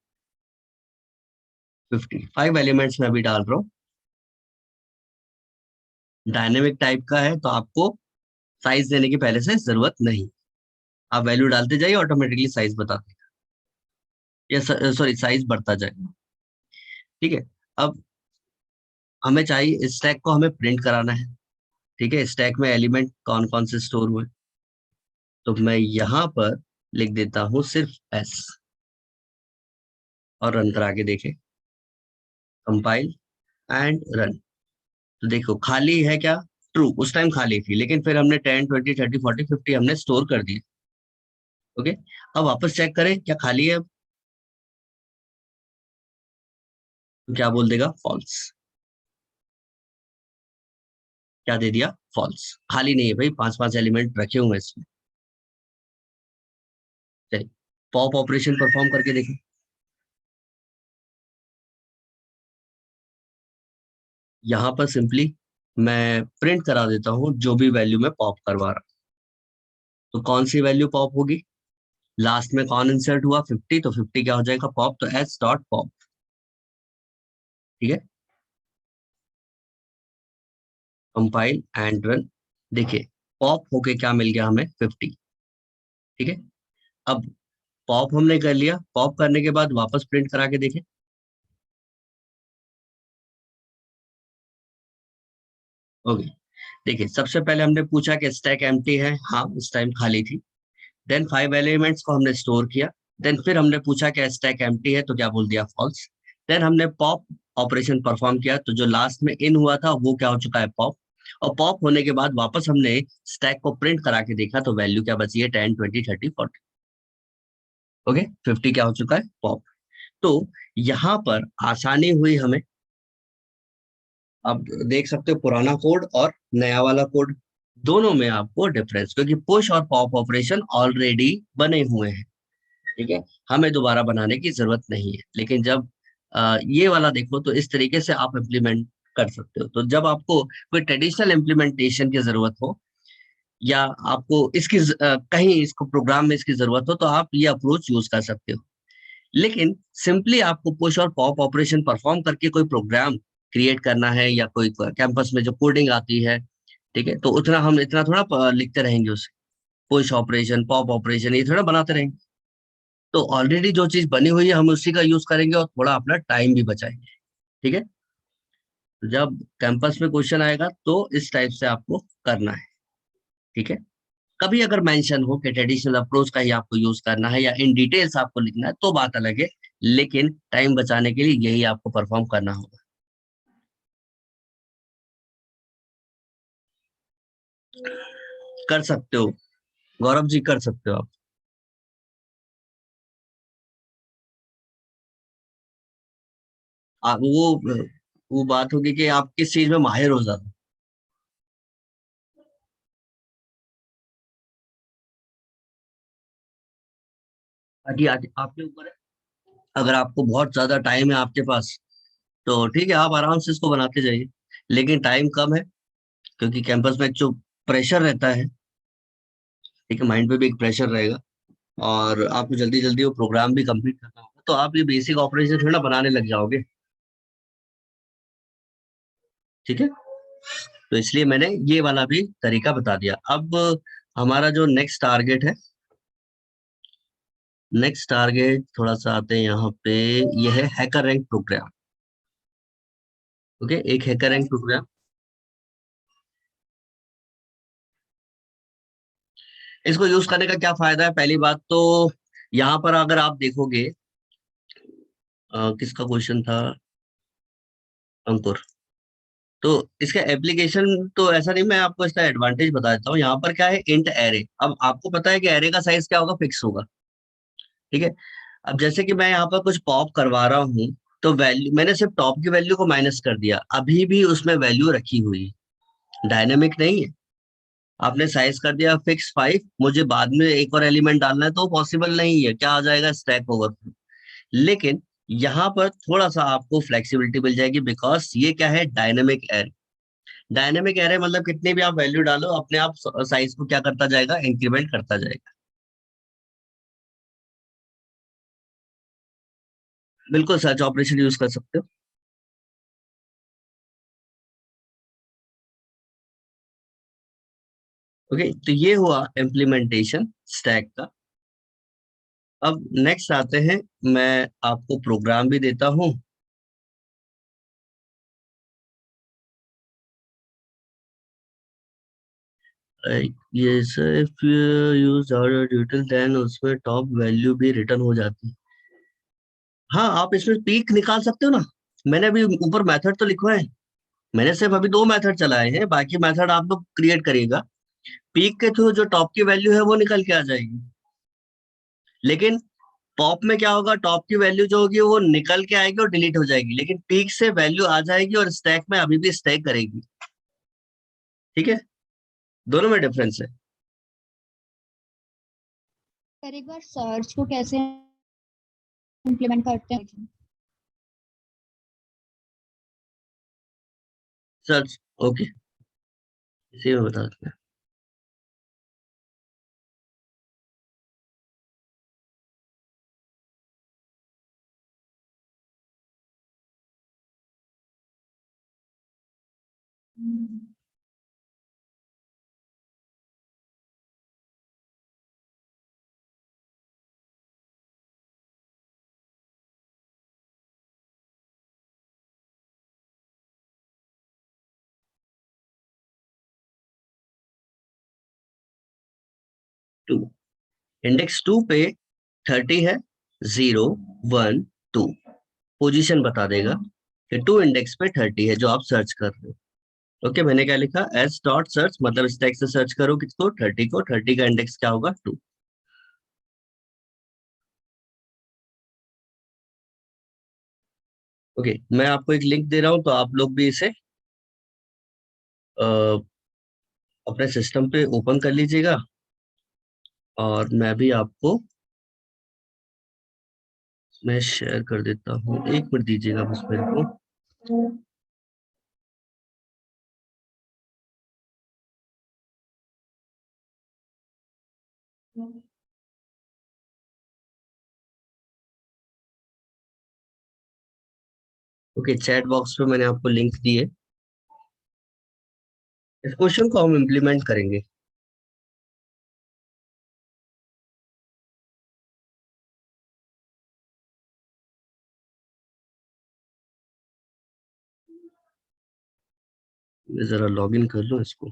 50, 5 एलिमेंट्स में अभी डाल रहा हूँ। डायनेमिक टाइप का है तो आपको साइज देने की पहले से जरूरत नहीं, आप वैल्यू डालते जाइए, ऑटोमेटिकली साइज बता देगा, या सॉरी साइज बढ़ता जाएगा। ठीक है, अब हमें चाहिए स्टैक को हमें प्रिंट कराना है। ठीक है, स्टैक में एलिमेंट कौन कौन से स्टोर हुए, तो मैं यहाँ पर लिख देता हूँ सिर्फ एस, और रन करा के देखें। कंपाइल एंड रन, तो देखो खाली है क्या, ट्रू, उस टाइम खाली थी, लेकिन फिर हमने 10, 20, 30, 40, 50 हमने स्टोर कर दिए। ओके, अब वापस चेक करें क्या खाली है, तो क्या बोल देगा, फॉल्स। क्या दे दिया, फॉल्स, खाली नहीं है भाई, पांच पांच एलिमेंट रखे हुए हैं इसमें। चलिए पॉप ऑपरेशन परफॉर्म करके देखें। यहाँ पर सिंपली मैं प्रिंट करा देता हूँ जो भी वैल्यू मैं पॉप करवा रहा हूँ। तो कौन सी वैल्यू पॉप होगी, लास्ट में कौन इंसर्ट हुआ, 50, तो 50 क्या हो जाएगा, पॉप, तो एस डॉट पॉप। ठीक है, कंपाइल एंड रन। देखिए पॉप होके क्या मिल गया हमें, 50। ठीक है, अब पॉप हमने कर लिया, पॉप करने के बाद वापस प्रिंट करा के देखें। ओके, देखिए सबसे पहले हमने पूछा कि स्टैक एम्प्टी है, हाँ उस टाइम खाली थी। देन 5 एलिमेंट्स को हमने स्टोर किया। देन फिर हमने पूछा कि स्टैक एम्प्टी है, तो क्या बोल दिया, फॉल्स। देन हमने पॉप ऑपरेशन परफॉर्म किया, तो जो लास्ट में इन हुआ था वो क्या हो चुका है, पॉप। और पॉप होने के बाद वापस हमने स्टैक को प्रिंट करा के देखा, तो वैल्यू क्या बची है, 10, 20, 30, 40। ओके, 50 क्या हो चुका है, पॉप। तो यहाँ पर आसानी हुई हमें। आप देख सकते हो पुराना कोड और नया वाला कोड, दोनों में आपको डिफरेंस, क्योंकि पुश और पॉप ऑपरेशन ऑलरेडी बने हुए हैं। ठीक है, हमें दोबारा बनाने की जरूरत नहीं है। लेकिन जब ये वाला देखो, तो इस तरीके से आप इम्प्लीमेंट कर सकते हो। तो जब आपको कोई ट्रेडिशनल इम्प्लीमेंटेशन की जरूरत हो, या आपको इसकी कहीं इसको प्रोग्राम में इसकी जरूरत हो, तो आप ये अप्रोच यूज कर सकते हो। लेकिन सिंपली आपको पुश और पॉप ऑपरेशन परफॉर्म करके कोई प्रोग्राम क्रिएट करना है, या कोई कैंपस में जो कोडिंग आती है, ठीक है, तो उतना हम इतना थोड़ा लिखते रहेंगे उसे, पुश ऑपरेशन पॉप ऑपरेशन ये थोड़ा बनाते रहेंगे। तो ऑलरेडी जो चीज बनी हुई है हम उसी का यूज करेंगे, और थोड़ा अपना टाइम भी बचाएंगे। ठीक है, तो जब कैंपस में क्वेश्चन आएगा तो इस टाइप से आपको करना है। ठीक है, कभी अगर मेंशन हो कि ट्रेडिशनल अप्रोच का ही आपको यूज करना है, या इन डिटेल्स आपको लिखना है, तो बात अलग है। लेकिन टाइम बचाने के लिए यही आपको परफॉर्म करना होगा। कर सकते हो, गौरव जी कर सकते हो आप। वो बात होगी कि आप किस चीज में माहिर हो ज्यादा। बाकी आपके ऊपर है। अगर आपको बहुत ज्यादा टाइम है आपके पास तो ठीक है, आप आराम से इसको बनाते जाइए। लेकिन टाइम कम है, क्योंकि कैंपस में जो प्रेशर रहता है, ठीक है, माइंड पे भी एक प्रेशर रहेगा, और आपको जल्दी जल्दी वो प्रोग्राम भी कंप्लीट करना होगा, तो आप ये बेसिक ऑपरेशन थोड़ा ना बनाने लग जाओगे। ठीक है, तो इसलिए मैंने ये वाला भी तरीका बता दिया। अब हमारा जो नेक्स्ट टारगेट है, नेक्स्ट टारगेट थोड़ा सा आते हैं यहाँ पे, ये है हैकर रैंक प्रोग्राम। ओके, एक हैकर रैंक प्रोग्राम। इसको यूज करने का क्या फायदा है? पहली बात तो यहाँ पर अगर आप देखोगे, किसका क्वेश्चन था, अंकुर। तो इसका एप्लीकेशन तो ऐसा नहीं, मैं आपको इसका एडवांटेज बता देता हूँ। यहाँ पर क्या है, इंट एरे। अब आपको पता है कि एरे का साइज क्या होगा, फिक्स होगा। ठीक है, अब जैसे कि मैं यहाँ पर कुछ पॉप करवा रहा हूँ, तो वैल्यू मैंने सिर्फ टॉप की वैल्यू को माइनस कर दिया, अभी भी उसमें वैल्यू रखी हुई है, डायनेमिक नहीं है। आपने साइज कर दिया फिक्स 5, मुझे बाद में एक और एलिमेंट डालना है तो पॉसिबल नहीं है, क्या आ जाएगा, स्टैक ओवरफ्लो। लेकिन यहाँ पर थोड़ा सा आपको फ्लेक्सिबिलिटी मिल जाएगी, बिकॉज ये क्या है, डायनेमिक एरे। डायनेमिक एरे मतलब कितनी भी आप वैल्यू डालो, अपने आप साइज को क्या करता जाएगा, इंक्रीमेंट करता जाएगा। बिल्कुल सर्च ऑपरेशन यूज कर सकते हो। ओके, तो ये हुआ इम्प्लीमेंटेशन स्टैक का। अब नेक्स्ट आते हैं, मैं आपको प्रोग्राम भी देता हूँ। ये इफ यूज डिटेल देन उसमें टॉप वैल्यू भी रिटर्न हो जाती है। हाँ, आप इसमें पीक निकाल सकते हो ना। मैंने अभी ऊपर मेथड तो लिखवाए हैं, मैंने सिर्फ अभी 2 मेथड चलाए हैं, बाकी मेथड आप लोग क्रिएट करिएगा। पीक के थ्रू जो टॉप की वैल्यू है वो निकल के आ जाएगी। लेकिन पॉप में क्या होगा, टॉप की वैल्यू जो होगी वो निकल के आएगी और डिलीट हो जाएगी, लेकिन पीक से वैल्यू आ जाएगी और स्टैक में अभी भी स्टैक करेगी। ठीक है, दोनों में डिफरेंस है। पर एक बार सर्च को कैसे इम्प्लीमेंट करते हैं? सर्च, ओके, इसी में बता देते हैं। 2, इंडेक्स 2 पे 30 है, 0 1 2, पोजीशन बता देगा कि 2 इंडेक्स पे 30 है जो आप सर्च कर रहे हो। ओके, मैंने क्या लिखा, एस डॉट सर्च, मतलब स्टैक से सर्च करो किसको, 30 को, 30 का इंडेक्स क्या होगा, 2। ओके, मैं आपको एक लिंक दे रहा हूँ, तो आप लोग भी इसे अ, अपने सिस्टम पे ओपन कर लीजिएगा, और मैं भी आपको, मैं शेयर कर देता हूँ, 1 मिनट दीजिएगा बस मेरे को। ओके, चैट बॉक्स पे मैंने आपको लिंक दी है। इस क्वेश्चन को हम इम्प्लीमेंट करेंगे। मैं जरा लॉग इन कर लूँ इसको।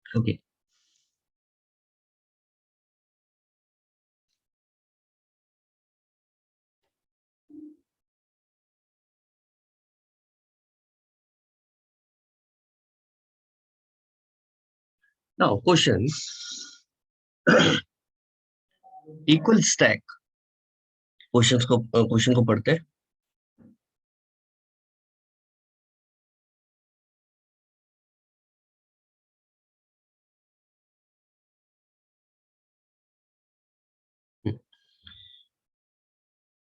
Okay, now question equal stack, question को पढ़ते हैं।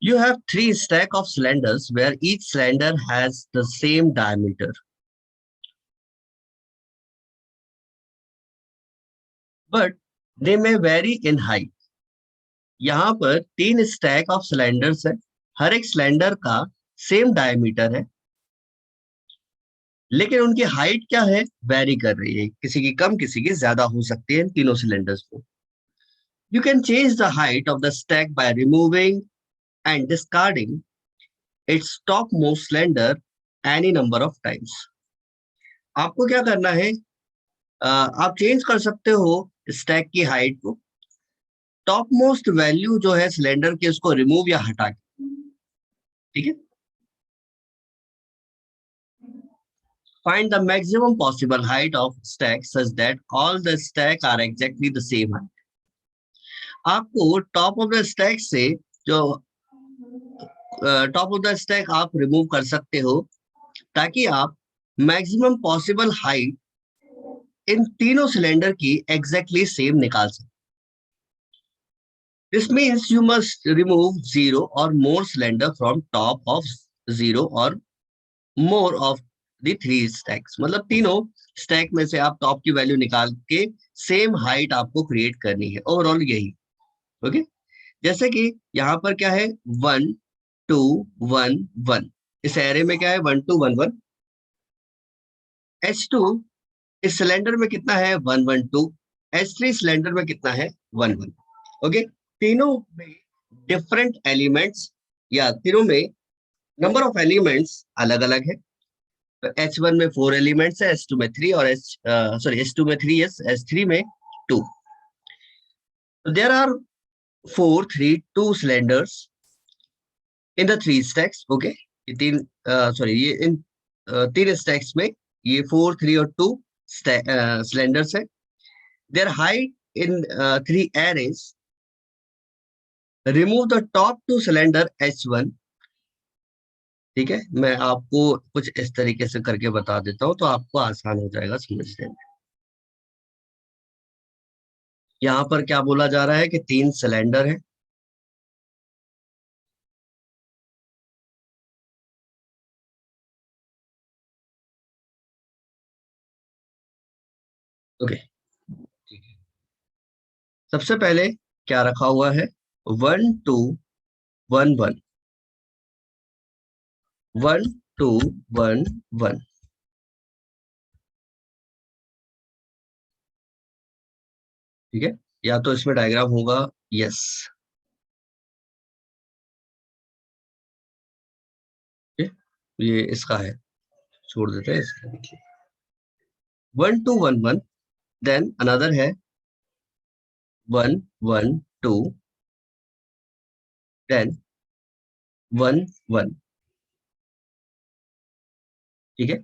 You have three stack of cylinders where each cylinder has the same diameter, but they may vary in height. यहाँ पर तीन स्टैक ऑफ सिलेंडर्स है, हर एक सिलेंडर का सेम डायमीटर है, लेकिन उनकी हाइट क्या है, वेरी कर रही है, किसी की कम किसी की ज्यादा हो सकती है इन तीनों सिलेंडर्स को। You can change the height of the stack by removing and discarding its topmost cylinder any number of times. आपको क्या करना है, आप चेंज कर सकते हो स्टैक की हाइट को, टॉप मोस्ट वैल्यू जो है सिलेंडर की उसको रिमूव या हटा के, ठीक है। Find the maximum possible height of stack such that all the stack are exactly the same height. आपको टॉप ऑफ द स्टैक से जो टॉप ऑफ द स्टैक आप रिमूव कर सकते हो ताकि आप मैक्सिमम पॉसिबल हाइट इन तीनों सिलेंडर की एग्जैक्टली सेम निकाल सकते। This means you must remove 0 or more cylinder from top of 0 or more of the three stacks. मतलब तीनों स्टैक में से आप टॉप की वैल्यू निकाल के सेम हाइट आपको क्रिएट करनी है, ओवरऑल यही। ओके, जैसे कि यहाँ पर क्या है 1 2 1 1, इस एरे में क्या है 1 2 1 1। H2 इस सिलेंडर में कितना है 1 1 2, H3 सिलेंडर में कितना है 1 1। ओके, तीनों में डिफरेंट एलिमेंट्स या तीनों में नंबर ऑफ एलिमेंट्स अलग अलग है। तो H1 में 4 एलिमेंट्स है, H2 में 3 और H2 में 3, yes, H3 में 2। So there are 4 3 2 cylinders in the 3 stacks. Okay, ये तीन ये इन तीन स्टैक्स में ये 4 3 और 2 सिलेंडर्स है। Their height in 3 arrays. Remove the top 2 cylinder H1। ठीक है, मैं आपको कुछ इस तरीके से करके बता देता हूं तो आपको आसान हो जाएगा समझने में। यहाँ पर क्या बोला जा रहा है कि 3 सिलेंडर है, ओके, ठीक है। सबसे पहले क्या रखा हुआ है 1 2 1 1 1 2 1 1, ठीक है। या तो इसमें डायग्राम होगा, यस, ये इसका है, छोड़ देते हैं इसका। 1 2 1 1, देन अनदर है 1 1 2, देन 1 1, ठीक है।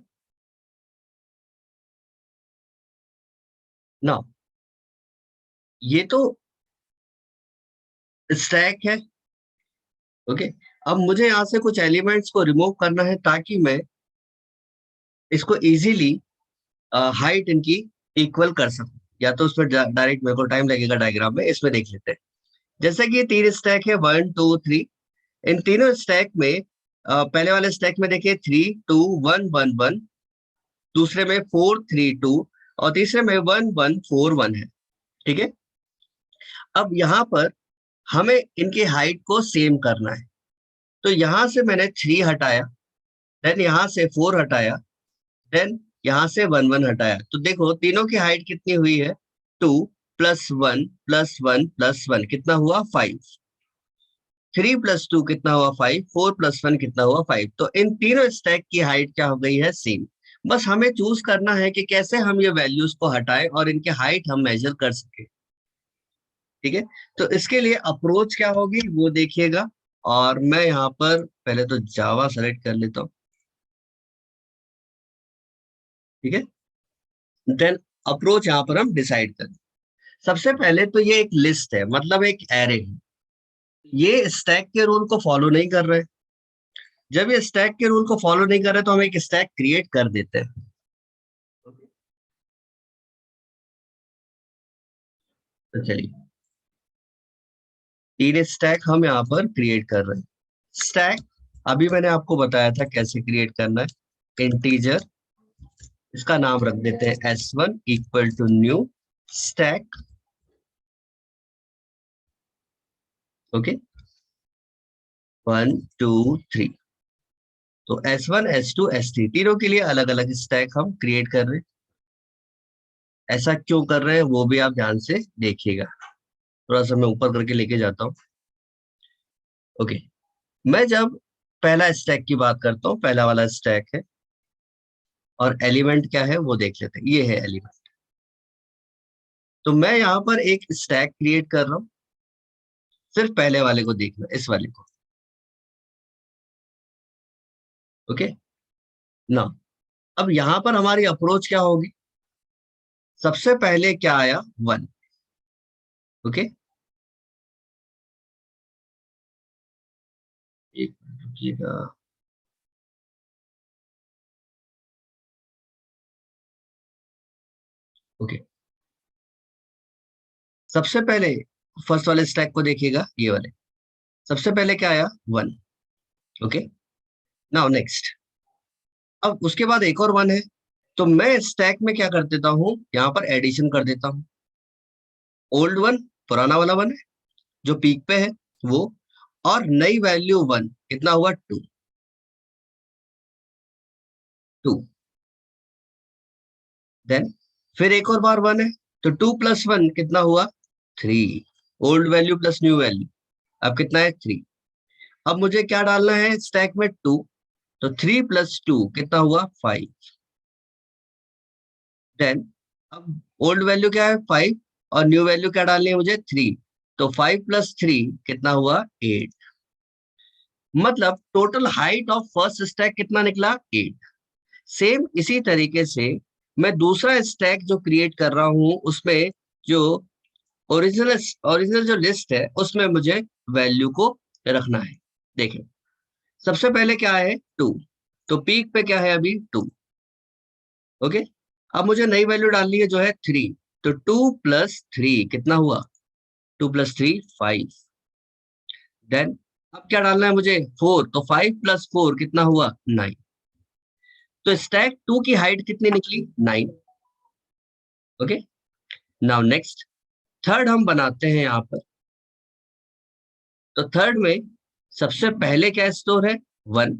ना ये तो स्टैक है, ओके। अब मुझे यहाँ से कुछ एलिमेंट्स को रिमूव करना है ताकि मैं इसको इजीली हाइट इनकी इक्वल कर सकूं, या तो उसमें डायरेक्ट मेरे को टाइम लगेगा डायग्राम में, इसमें देख लेते हैं। जैसे कि 3 स्टैक है 1 2 3, इन तीनों स्टैक में पहले वाले स्टैक में देखिए 3 2 1 1 1, दूसरे में 4 3 2 और तीसरे में 1 1 4 1 है, ठीक है। अब यहाँ पर हमें इनकी हाइट को सेम करना है, तो यहाँ से मैंने 3 हटाया, देन यहाँ से 4 हटाया, देन यहाँ से 1 1 हटाया, तो देखो तीनों की हाइट कितनी हुई है 2 + 1 + 1 + 1 कितना हुआ 5, 3 + 2 कितना हुआ 5, 4 + 1 कितना हुआ 5। तो इन तीनों स्टैक की हाइट क्या हो गई है सेम। बस हमें चूज करना है कि कैसे हम ये वैल्यूज को हटाएं और इनके हाइट हम मेजर कर सके, ठीक है। तो इसके लिए अप्रोच क्या होगी वो देखिएगा, और मैं यहाँ पर पहले तो जावा सेलेक्ट कर लेता हूँ, ठीक है। देन अप्रोच यहाँ पर हम डिसाइड करें। सबसे पहले तो ये एक लिस्ट है, मतलब एक एरे है। ये स्टैक के रूल को फॉलो नहीं कर रहे। जब ये स्टैक के रूल को फॉलो नहीं कर रहे तो हम एक स्टैक क्रिएट कर देते हैं। तो चलिए, 3 स्टैक हम यहाँ पर क्रिएट कर रहे हैं। स्टैक अभी मैंने आपको बताया था कैसे क्रिएट करना है। इंटीजर, इसका नाम रख देते हैं s1 equal to new stack. Okay, 1 2 3। तो s1 s2 s3 तीनों के लिए अलग अलग स्टैक हम क्रिएट कर रहे हैं। ऐसा क्यों कर रहे हैं वो भी आप ध्यान से देखिएगा। थोड़ा सा मैं ऊपर करके लेके जाता हूँ। ओके, मैं जब पहला स्टैक की बात करता हूँ, पहला वाला स्टैक है, और एलिमेंट क्या है वो देख लेते हैं। ये है एलिमेंट। तो मैं यहाँ पर एक स्टैक क्रिएट कर रहा हूँ। सिर्फ पहले वाले को देखना, इस वाले को। ओके ना, अब यहाँ पर हमारी अप्रोच क्या होगी? सबसे पहले क्या आया? 1। ओके, एक मिनट रुकिएगा। ओके, सबसे पहले फर्स्ट वाले स्टैक को देखिएगा, ये वाले। सबसे पहले क्या आया? 1। Okay, now next. अब उसके बाद एक और 1 है। तो मैं स्टैक में क्या कर देता हूँ, यहाँ पर एडिशन कर देता हूँ। ओल्ड 1, पुराना वाला 1 है जो पीक पे है वो, और नई वैल्यू 1, कितना हुआ? 2 2। देन फिर एक और बार 1 है, तो 2 प्लस 1 कितना हुआ? 3। Old value plus new value, अब कितना है? 3। अब मुझे क्या डालना है स्टैक में? 2। तो 3 प्लस 2 कितना हुआ? 5। देन अब ओल्ड वैल्यू क्या है? 5, और न्यू वैल्यू क्या डालनी है मुझे? 3। तो 5 प्लस 3 कितना हुआ? 8। मतलब total height of first stack कितना निकला? 8। सेम इसी तरीके से मैं दूसरा स्टैक जो क्रिएट कर रहा हूं उसमें जो ओरिजिनल ओरिजिनल जो लिस्ट है उसमें मुझे वैल्यू को रखना है। देखें, सबसे पहले क्या है? 2। तो पीक पे क्या है अभी? 2। ओके, अब मुझे नई वैल्यू डालनी है जो है 3। तो 2 प्लस 3 कितना हुआ? 2 प्लस 3 5। देन अब क्या डालना है मुझे? 4। तो 5 प्लस 4 कितना हुआ? 9। तो स्टैक 2 की हाइट कितनी निकली? 9। ओके, नाउ नेक्स्ट, थर्ड हम बनाते हैं यहाँ पर। तो थर्ड में सबसे पहले क्या स्टोर है? 1।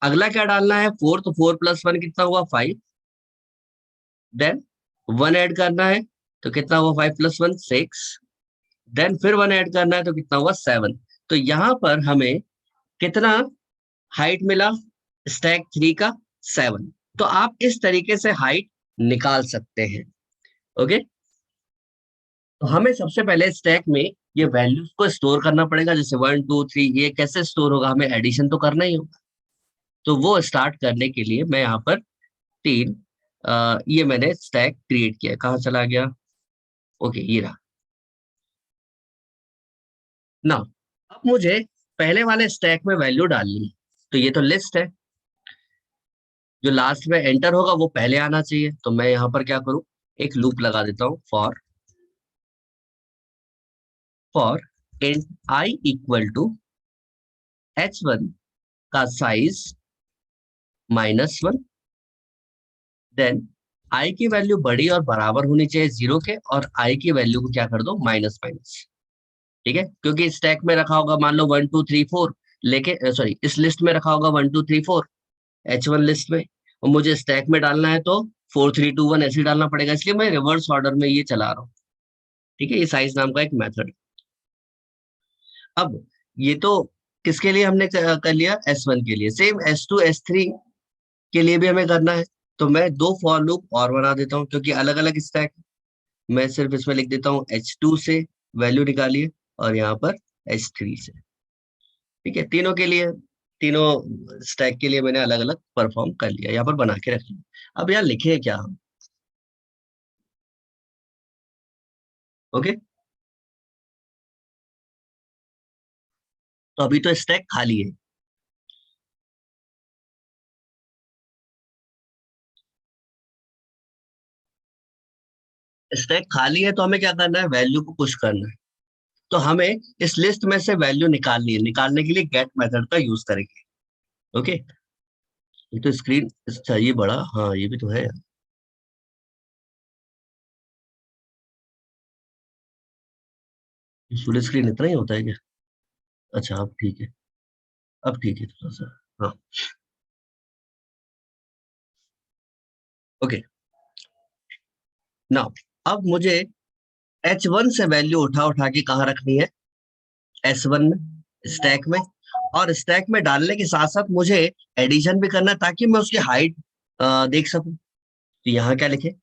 अगला क्या डालना है? 4। तो 4 प्लस 1 कितना हुआ? 5। देन 1 ऐड करना है, तो कितना हुआ? 5 प्लस 1 6। देन फिर 1 ऐड करना है, तो कितना हुआ? 7। तो यहाँ पर हमें कितना हाइट मिला स्टैक 3 का? 7। तो आप इस तरीके से हाइट निकाल सकते हैं। ओके, तो हमें सबसे पहले स्टैक में ये वैल्यूज को स्टोर करना पड़ेगा। जैसे 1 2 3, ये कैसे स्टोर होगा? हमें एडिशन तो करना ही होगा। तो वो स्टार्ट करने के लिए मैं यहाँ पर 3 ये मैंने स्टैक क्रिएट किया। कहाँ चला गया? ओके, ये रहा ना। अब मुझे पहले वाले स्टैक में वैल्यू डालनी है। तो ये तो लिस्ट है, जो लास्ट में एंटर होगा वो पहले आना चाहिए। तो मैं यहाँ पर क्या करूँ, एक लूप लगा देता हूँ। For int i equal to h1 का साइज -1। देन आई की वैल्यू बड़ी और बराबर होनी चाहिए 0 के, और आई की वैल्यू को क्या कर दो? Minus minus. ठीक है, क्योंकि स्टैक में रखा होगा मान लो 1 2 3 4, लेके सॉरी इस लिस्ट में रखा होगा 1 2 3 4 H1 लिस्ट में, और मुझे स्टैक में डालना है तो 4 3 2 1 ऐसे ही डालना पड़ेगा। इसलिए मैं रिवर्स ऑर्डर में ये चला रहा हूँ। ठीक है, ये साइज नाम का एक मेथड। अब ये तो किसके लिए हमने कर लिया? S1 के लिए। सेम S2 S3 के लिए भी हमें करना है। तो मैं 2 फॉर लूप और बना देता हूँ, क्योंकि अलग अलग स्टैक। मैं सिर्फ इसमें लिख देता हूँ H2 से वैल्यू निकालिए, और यहाँ पर H3 से। ठीक है, तीनों के लिए, तीनों स्टैक के लिए मैंने अलग अलग परफॉर्म कर लिया, यहाँ पर बना के रख लिया। अब यार लिखे क्या हम? ओके, तो अभी तो स्टैक खाली है। स्टैक खाली है तो हमें क्या करना है, वैल्यू को पुश करना है। तो हमें इस लिस्ट में से वैल्यू निकालनी है, निकालने के लिए गेट मेथड का यूज करेंगे। ओके, ये तो स्क्रीन चाहिए बड़ा, हाँ ये भी तो है। फुल स्क्रीन इतना ही होता है क्या? अच्छा अब ठीक है, अब ठीक है थोड़ा सा। हाँ ओके, नाउ अब मुझे H1 से वैल्यू उठा उठा के कहाँ रखनी है, S1 में, स्टैक में। और स्टैक में डालने के साथ साथ मुझे एडिशन भी करना है ताकि मैं उसकी हाइट देख सकूं। तो यहाँ क्या लिखे,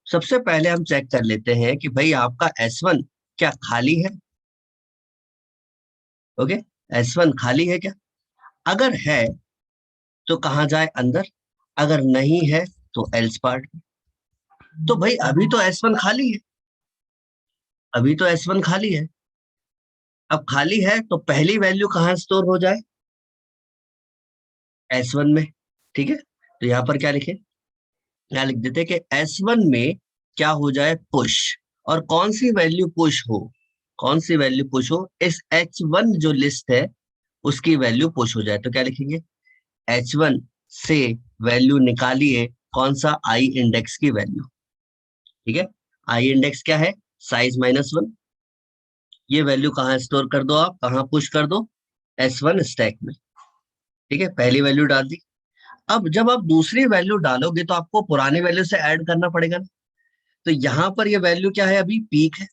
सबसे पहले हम चेक कर लेते हैं कि भाई आपका S1 क्या खाली है। ओके, S1 खाली है क्या? अगर है तो कहाँ जाए, अंदर। अगर नहीं है तो एल्स पार्ट। तो भाई अभी तो S1 खाली है, अभी तो S1 खाली है। अब खाली है तो पहली वैल्यू कहाँ स्टोर हो जाए, S1 में। ठीक है, तो यहाँ पर क्या लिखे, यहाँ लिख देते कि S1 में क्या हो जाए, पुश। और कौन सी वैल्यू पुश हो, कौन सी वैल्यू पुश हो, इस H1 जो लिस्ट है उसकी वैल्यू पुश हो जाए। तो क्या लिखेंगे, H1 से वैल्यू निकालिए, कौन सा, आई इंडेक्स की वैल्यू। ठीक है, आई इंडेक्स क्या है, साइज -1। ये वैल्यू कहाँ स्टोर कर दो, आप कहाँ पुश कर दो, S1 स्टैक में। ठीक है, पहली वैल्यू डाल दी। अब जब आप दूसरी वैल्यू डालोगे तो आपको पुरानी वैल्यू से ऐड करना पड़ेगा ना। तो यहाँ पर ये वैल्यू क्या है, अभी पीक है।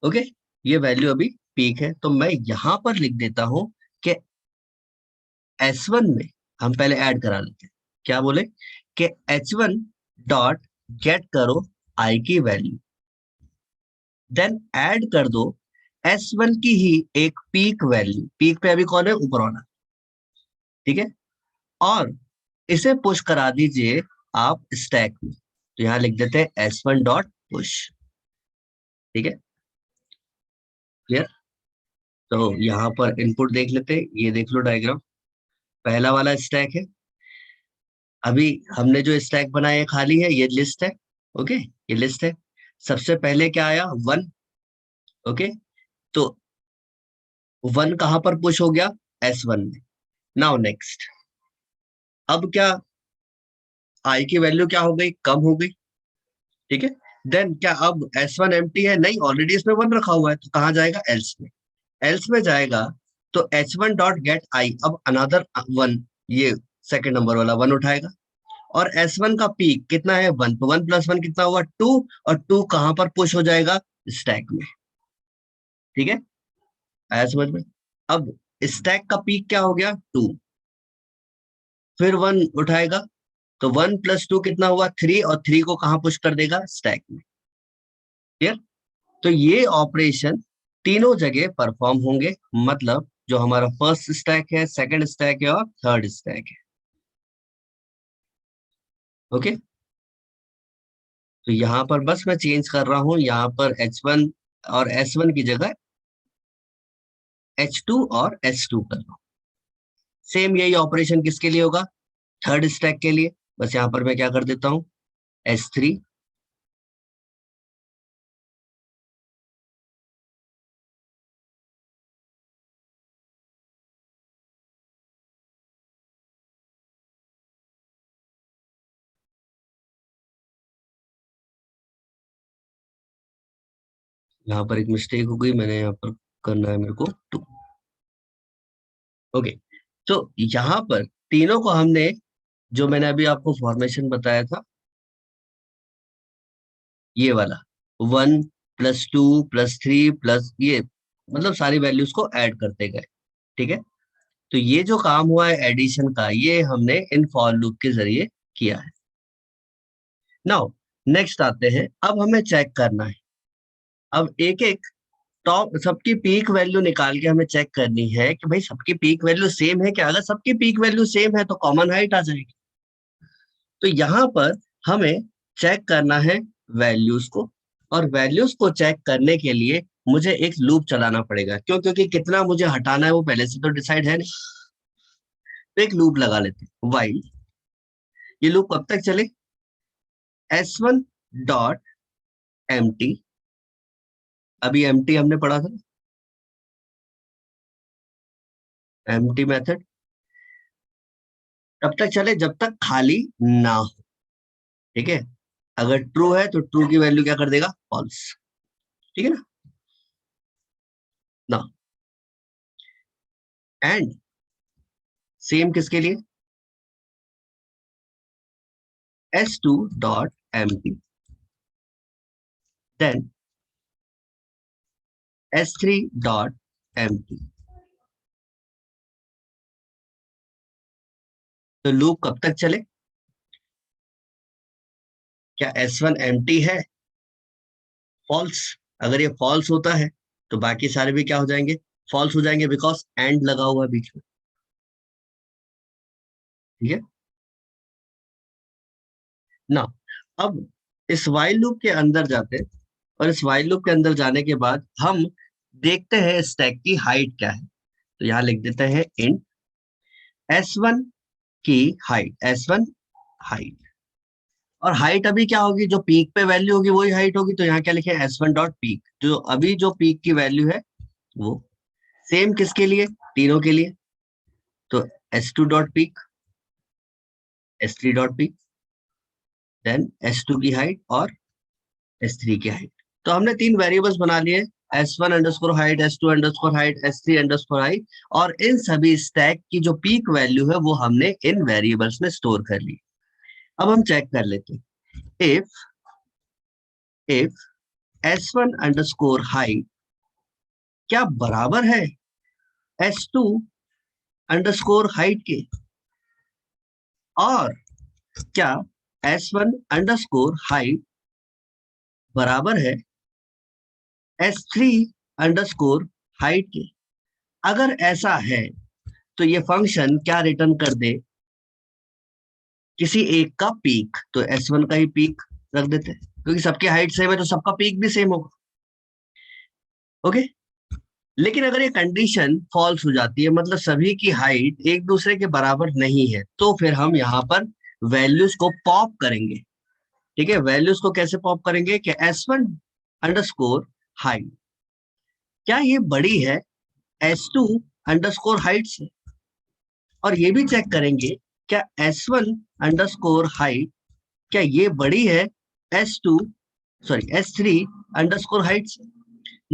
ओके, ये वैल्यू अभी पीक है, तो मैं यहाँ पर लिख देता हूं कि S1 में हम पहले ऐड करा लेते हैं। क्या बोले कि H1 डॉट गेट करो आई की वैल्यू, देन ऐड कर दो S1 की ही एक पीक वैल्यू। पीक पे अभी कौन है, ऊपर वाला। ठीक है, और इसे पुश करा दीजिए आप स्टैक में। तो यहाँ लिख देते हैं S1 डॉट पुश। ठीक है, क्लियर। तो यहाँ पर इनपुट देख लेते हैं, ये देख लो डायग्राम, पहला वाला स्टैक है। अभी हमने जो स्टैक बनाया है खाली है, ये लिस्ट है। ओके, ये लिस्ट है। सबसे पहले क्या आया, 1। ओके, तो 1 कहाँ पर पुश हो गया, S1 में। नाउ नेक्स्ट, अब क्या, आई की वैल्यू क्या हो गई, कम हो गई। ठीक है, देन क्या अब S1 एम्प्टी है, नहीं, ऑलरेडी इसमें 1 रखा हुआ है, तो कहाँ जाएगा, एल्स में। एल्स में जाएगा तो H1 डॉट गेट आई, अब अनदर 1, ये सेकंड नंबर वाला 1 उठाएगा। और S1 का पीक कितना है, 1, तो 1 + 1 कितना हुआ, 2। और 2 कहां पर पुश हो जाएगा, स्टैक में। ठीक है, आया समझ में। अब स्टैक का पीक क्या हो गया, 2, फिर 1 उठाएगा, तो 1 + 2 कितना हुआ, 3। और 3 को कहां पुश कर देगा, स्टैक में। क्लियर। तो ये ऑपरेशन तीनों जगह परफॉर्म होंगे, मतलब जो हमारा फर्स्ट स्टैक है, सेकंड स्टैक है और थर्ड स्टैक है। ओके, तो यहाँ पर बस मैं चेंज कर रहा हूं, यहाँ पर H1 और S1 की जगह H2 और S2 कर लो। सेम यही ऑपरेशन किसके लिए होगा, थर्ड स्टैक के लिए। बस यहाँ पर मैं क्या कर देता हूँ, S3। यहाँ पर एक मिस्टेक हो गई, मैंने यहाँ पर करना है मेरे को 2। ओके, तो यहाँ पर तीनों को हमने, जो मैंने अभी आपको फॉर्मेशन बताया था, ये वाला 1 + 2 + 3 प्लस ये, मतलब सारी वैल्यूज को ऐड करते गए। ठीक है, तो ये जो काम हुआ है एडिशन का, ये हमने इन फॉर लूप के जरिए किया है। नाउ नेक्स्ट आते हैं, अब हमें चेक करना है, अब एक एक टॉप सबकी पीक वैल्यू निकाल के हमें चेक करनी है कि भाई सबकी पीक वैल्यू सेम है क्या। अगर सबकी पीक वैल्यू सेम है तो कॉमन हाइट आ जाएगी। तो यहाँ पर हमें चेक करना है वैल्यूज को। और वैल्यूज को चेक करने के लिए मुझे एक लूप चलाना पड़ेगा। क्यों? क्योंकि कितना मुझे हटाना है वो पहले से तो डिसाइड है नहीं। तो एक लूप लगा लेते हैं, व्हाइल। ये लूप कब तक चले? s1 डॉट एम्प्टी, अभी एम्प्टी हमने पढ़ा था, एम्प्टी मेथड, तब तक चले जब तक खाली ना हो। ठीक है, अगर ट्रू है तो ट्रू की वैल्यू क्या कर देगा? फॉल्स। ठीक है ना? ना एंड सेम किसके लिए? s2 dot empty, then s3 dot empty. तो लूप कब तक चले? क्या s1 एम्प्टी है? फॉल्स। अगर ये फॉल्स होता है तो बाकी सारे भी क्या हो जाएंगे? फॉल्स हो जाएंगे, बिकॉज एंड लगा हुआ है बीच में। ठीक है ना? अब इस वाइल लूप के अंदर जाते हैं, और इस वाइल लूप के अंदर जाने के बाद हम देखते हैं स्टैक की हाइट क्या है। तो यहां लिख देते हैं इंट s1 की हाइट, s1 हाइट। और हाइट अभी क्या होगी? जो पीक पे वैल्यू होगी वही हाइट होगी। तो यहाँ क्या लिखे? s1 डॉट पीक, जो अभी जो पीक की वैल्यू है वो। सेम किसके लिए? तीनों के लिए। तो s2 dot peek, s3 dot peek, then s2 की हाइट और s3 की हाइट। तो हमने तीन वेरिएबल्स बना लिए, s1 underscore height, s2 underscore height, s3 underscore height. और इन सभी स्टैक की जो पीक वैल्यू है वो हमने इन वेरिएबल्स में स्टोर कर ली। अब हम चेक कर लेते हैं, इफ s1 अंडरस्कोर हाइट क्या बराबर है s2 अंडरस्कोर हाइट के, और क्या s1 अंडरस्कोर हाइट बराबर है s3 अंडरस्कोर हाइट के। अगर ऐसा है तो ये फंक्शन क्या रिटर्न कर दे? किसी एक का पीक। तो s1 का ही पीक रख देते हैं, क्योंकि सबकी हाइट सेम है तो सबका पीक भी सेम होगा। ओके। लेकिन अगर ये कंडीशन फॉल्स हो जाती है, मतलब सभी की हाइट एक दूसरे के बराबर नहीं है, तो फिर हम यहाँ पर वैल्यूज को पॉप करेंगे। ठीक है, वैल्यूज को कैसे पॉप करेंगे? कि s1 अंडरस्कोर हाइट क्या ये बड़ी है s2 अंडरस्कोर हाइट से, और ये भी चेक करेंगे क्या s1 अंडरस्कोर हाइट क्या ये बड़ी है s2 sorry s3 underscore height से।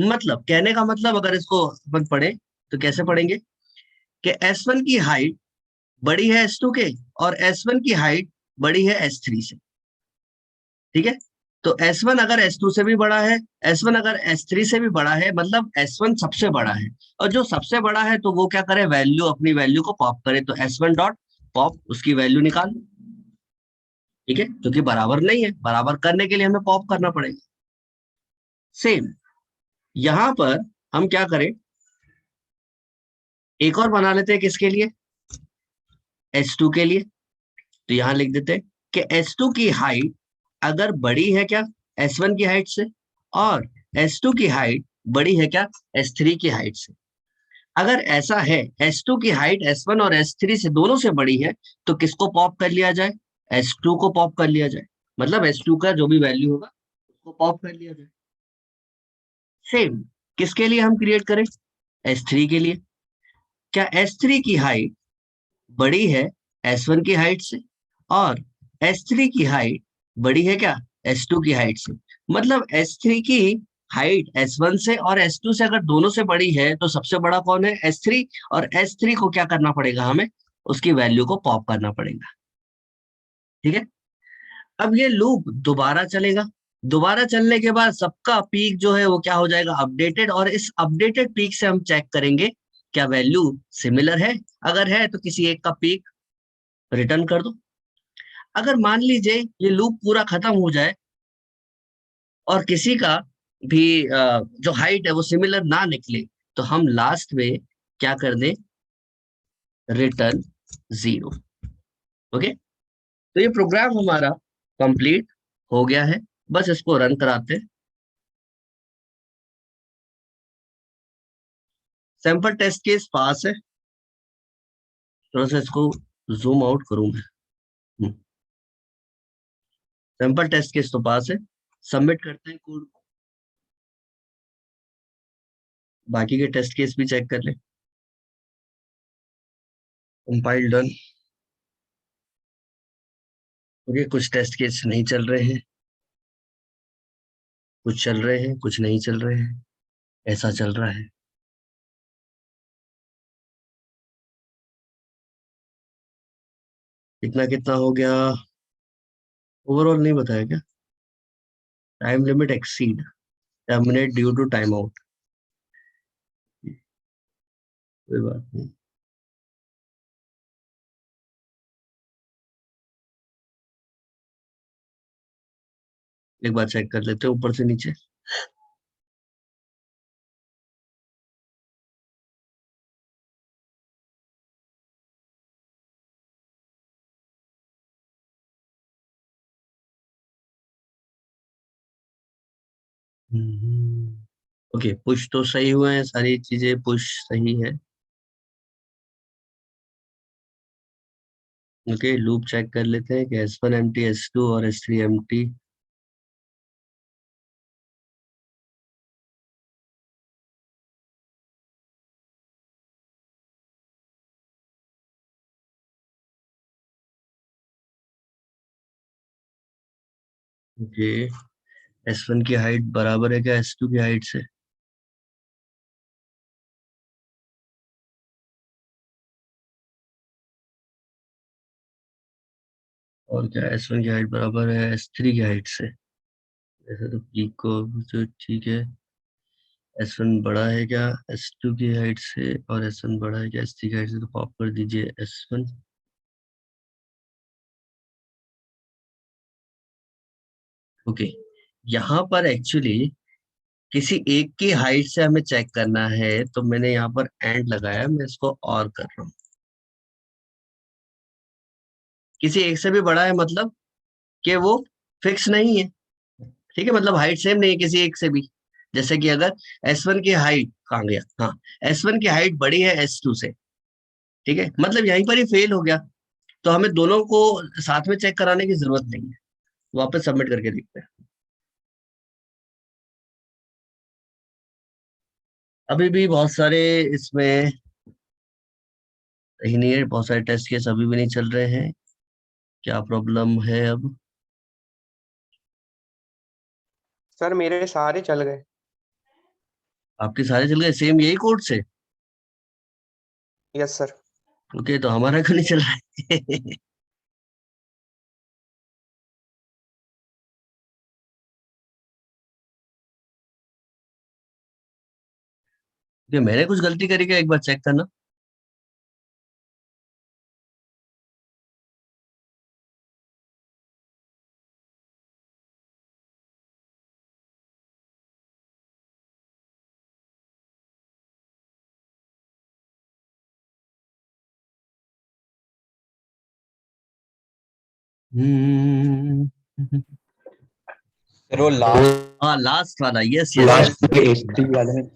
मतलब कहने का मतलब, अगर इसको अपन पढ़े तो कैसे पढ़ेंगे कि s1 की हाइट बड़ी है s2 के, और s1 की हाइट बड़ी है s3 से। ठीक है, तो s1 अगर s2 से भी बड़ा है, s1 अगर s3 से भी बड़ा है, मतलब s1 सबसे बड़ा है। और जो सबसे बड़ा है तो वो क्या करे? वैल्यू, अपनी वैल्यू को पॉप करे। तो s1 डॉट पॉप, उसकी वैल्यू निकाल। ठीक है, क्योंकि बराबर नहीं है, बराबर करने के लिए हमें पॉप करना पड़ेगा। सेम यहां पर हम क्या करें, एक और बना लेते हैं। किसके लिए? s2 के लिए। तो यहां लिख देते हैं कि s2 की हाइट अगर बड़ी है क्या? s1 की हाइट से, और s2 की हाइट बड़ी है क्या? s3 की हाइट से। अगर ऐसा है s2 की हाइट s1 और s3 से दोनों से बड़ी है, तो किसको पॉप कर लिया जाए? s2 को पॉप कर लिया जाए। मतलब s2 का जो भी वैल्यू होगा उसको पॉप कर लिया जाए। सेम किसके लिए हम क्रिएट करें? s3 के लिए। क्या s3 की हाइट बड़ी है s1 की हाइट से, और s3 की हाइट बड़ी है क्या? s2 की हाइट से। मतलब s3 की हाइट s1 से और s2 से अगर दोनों से बड़ी है तो सबसे बड़ा कौन है? s3। और s3 को क्या करना पड़ेगा हमें? उसकी वैल्यू को पॉप करना पड़ेगा। ठीक है, अब ये लूप दोबारा चलेगा। दोबारा चलने के बाद सबका पीक जो है वो क्या हो जाएगा? अपडेटेड। और इस अपडेटेड पीक से हम चेक करेंगे क्या वैल्यू सिमिलर है। अगर है तो किसी एक का पीक रिटर्न कर दो। अगर मान लीजिए ये लूप पूरा खत्म हो जाए और किसी का भी जो हाइट है वो सिमिलर ना निकले, तो हम लास्ट में क्या कर दें? रिटर्न 0। ओके, तो ये प्रोग्राम हमारा कंप्लीट हो गया है। बस इसको रन कराते हैं। सैंपल टेस्ट केस पास है, थोड़ा सा इसको जूम आउट करूं मैं। सैंपल टेस्ट केस तो पास है, सबमिट करते हैं कोड। बाकी के टेस्ट केस भी चेक कर ले। Compile done. ओके, कुछ टेस्ट केस नहीं चल रहे हैं, कुछ चल रहे हैं, कुछ नहीं चल रहे हैं, ऐसा चल रहा है। कितना कितना हो गया ओवरऑल नहीं बताया क्या? Time limit exceed, terminate due to time out. कोई बात नहीं। एक बार चेक कर लेते हैं ऊपर से नीचे। ओके, पुश तो सही हुए हैं, सारी चीजें पुश सही है। ओके, लूप चेक कर लेते हैं कि S1 empty, S2 और S3 empty। ओके, S1 की हाइट बराबर है क्या S2 की हाइट से? और क्या S1 की हाइट बराबर है S3 की हाइट से? ऐसे तो पीक को जो ठीक है। S1 बड़ा है क्या S2 की हाइट से, और S1 बड़ा है क्या S3 की हाइट से? तो पॉप कर दीजिए S1। ओके, यहाँ पर एक्चुअली किसी एक की हाइट से हमें चेक करना है, तो मैंने यहाँ पर एंड लगाया, मैं इसको और कर रहा हूँ। किसी एक से भी बड़ा है मतलब कि वो फिक्स नहीं है, ठीक है, मतलब हाइट सेम नहीं है किसी एक से भी। जैसे कि अगर S1 की हाइट कहाँ गया, हाँ, S1 की हाइट बड़ी है S2 से, ठीक है, मतलब यहीं पर ही फेल हो गया। तो हमें दोनों को साथ में चेक कराने की जरूरत नहीं है। वापस सबमिट करके देखते हैं। अभी भी बहुत सारे इसमें सही नहीं है, बहुत सारे टेस्ट केस अभी भी नहीं चल रहे हैं। क्या प्रॉब्लम है अब? सर मेरे सारे चल गए। आपके सारे चल गए सेम यही कोड से? Yes sir. ओके, तो हमारा क्यों नहीं चल रहा है? ओके, मैंने कुछ गलती करी क्या, एक बार चेक करना। हम्म, फिर वो लास्ट हाँ, लास्ट वाला, यस यस यस। लास्ट के एचडी वाले में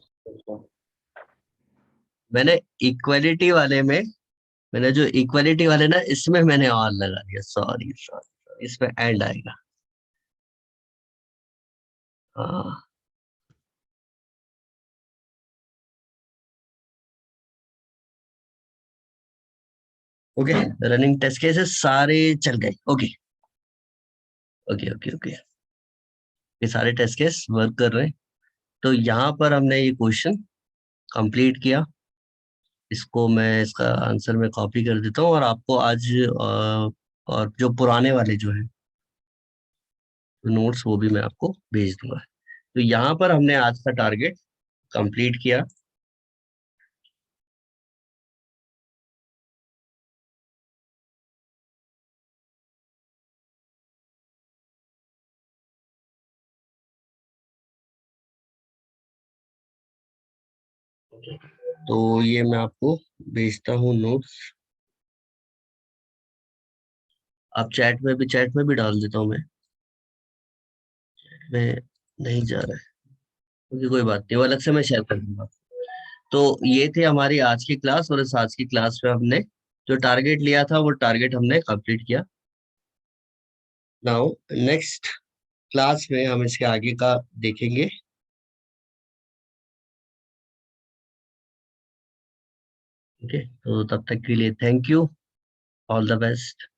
मैंने इक्वालिटी वाले में, मैंने जो इक्वालिटी वाले ना, इसमें मैंने और लगा दिया, सॉरी सॉरी, इसमें एंड आएगा। हाँ, ओके, रनिंग टेस्ट केसेस सारे चल गए। ओके ओके ओके ओके, ये सारे टेस्ट केस वर्क कर रहे हैं। तो यहाँ पर हमने ये क्वेश्चन कंप्लीट किया। इसको मैं, इसका आंसर मैं कॉपी कर देता हूँ और आपको आज और जो पुराने वाले जो है नोट्स, वो भी मैं आपको भेज दूंगा। तो यहाँ पर हमने आज का टारगेट कंप्लीट किया। तो ये मैं आपको भेजता हूँ नोट्स। आप चैट में भी डाल देता हूँ मैं नहीं जा रहा है, क्योंकि कोई बात नहीं, वो अलग से मैं शेयर कर दूंगा। तो ये थे हमारी आज की क्लास, और इस आज की क्लास में हमने जो टारगेट लिया था वो टारगेट हमने कंप्लीट किया। नाउ नेक्स्ट क्लास में हम इसके आगे का देखेंगे। ओके, तो तब तक के लिए thank you, all the best.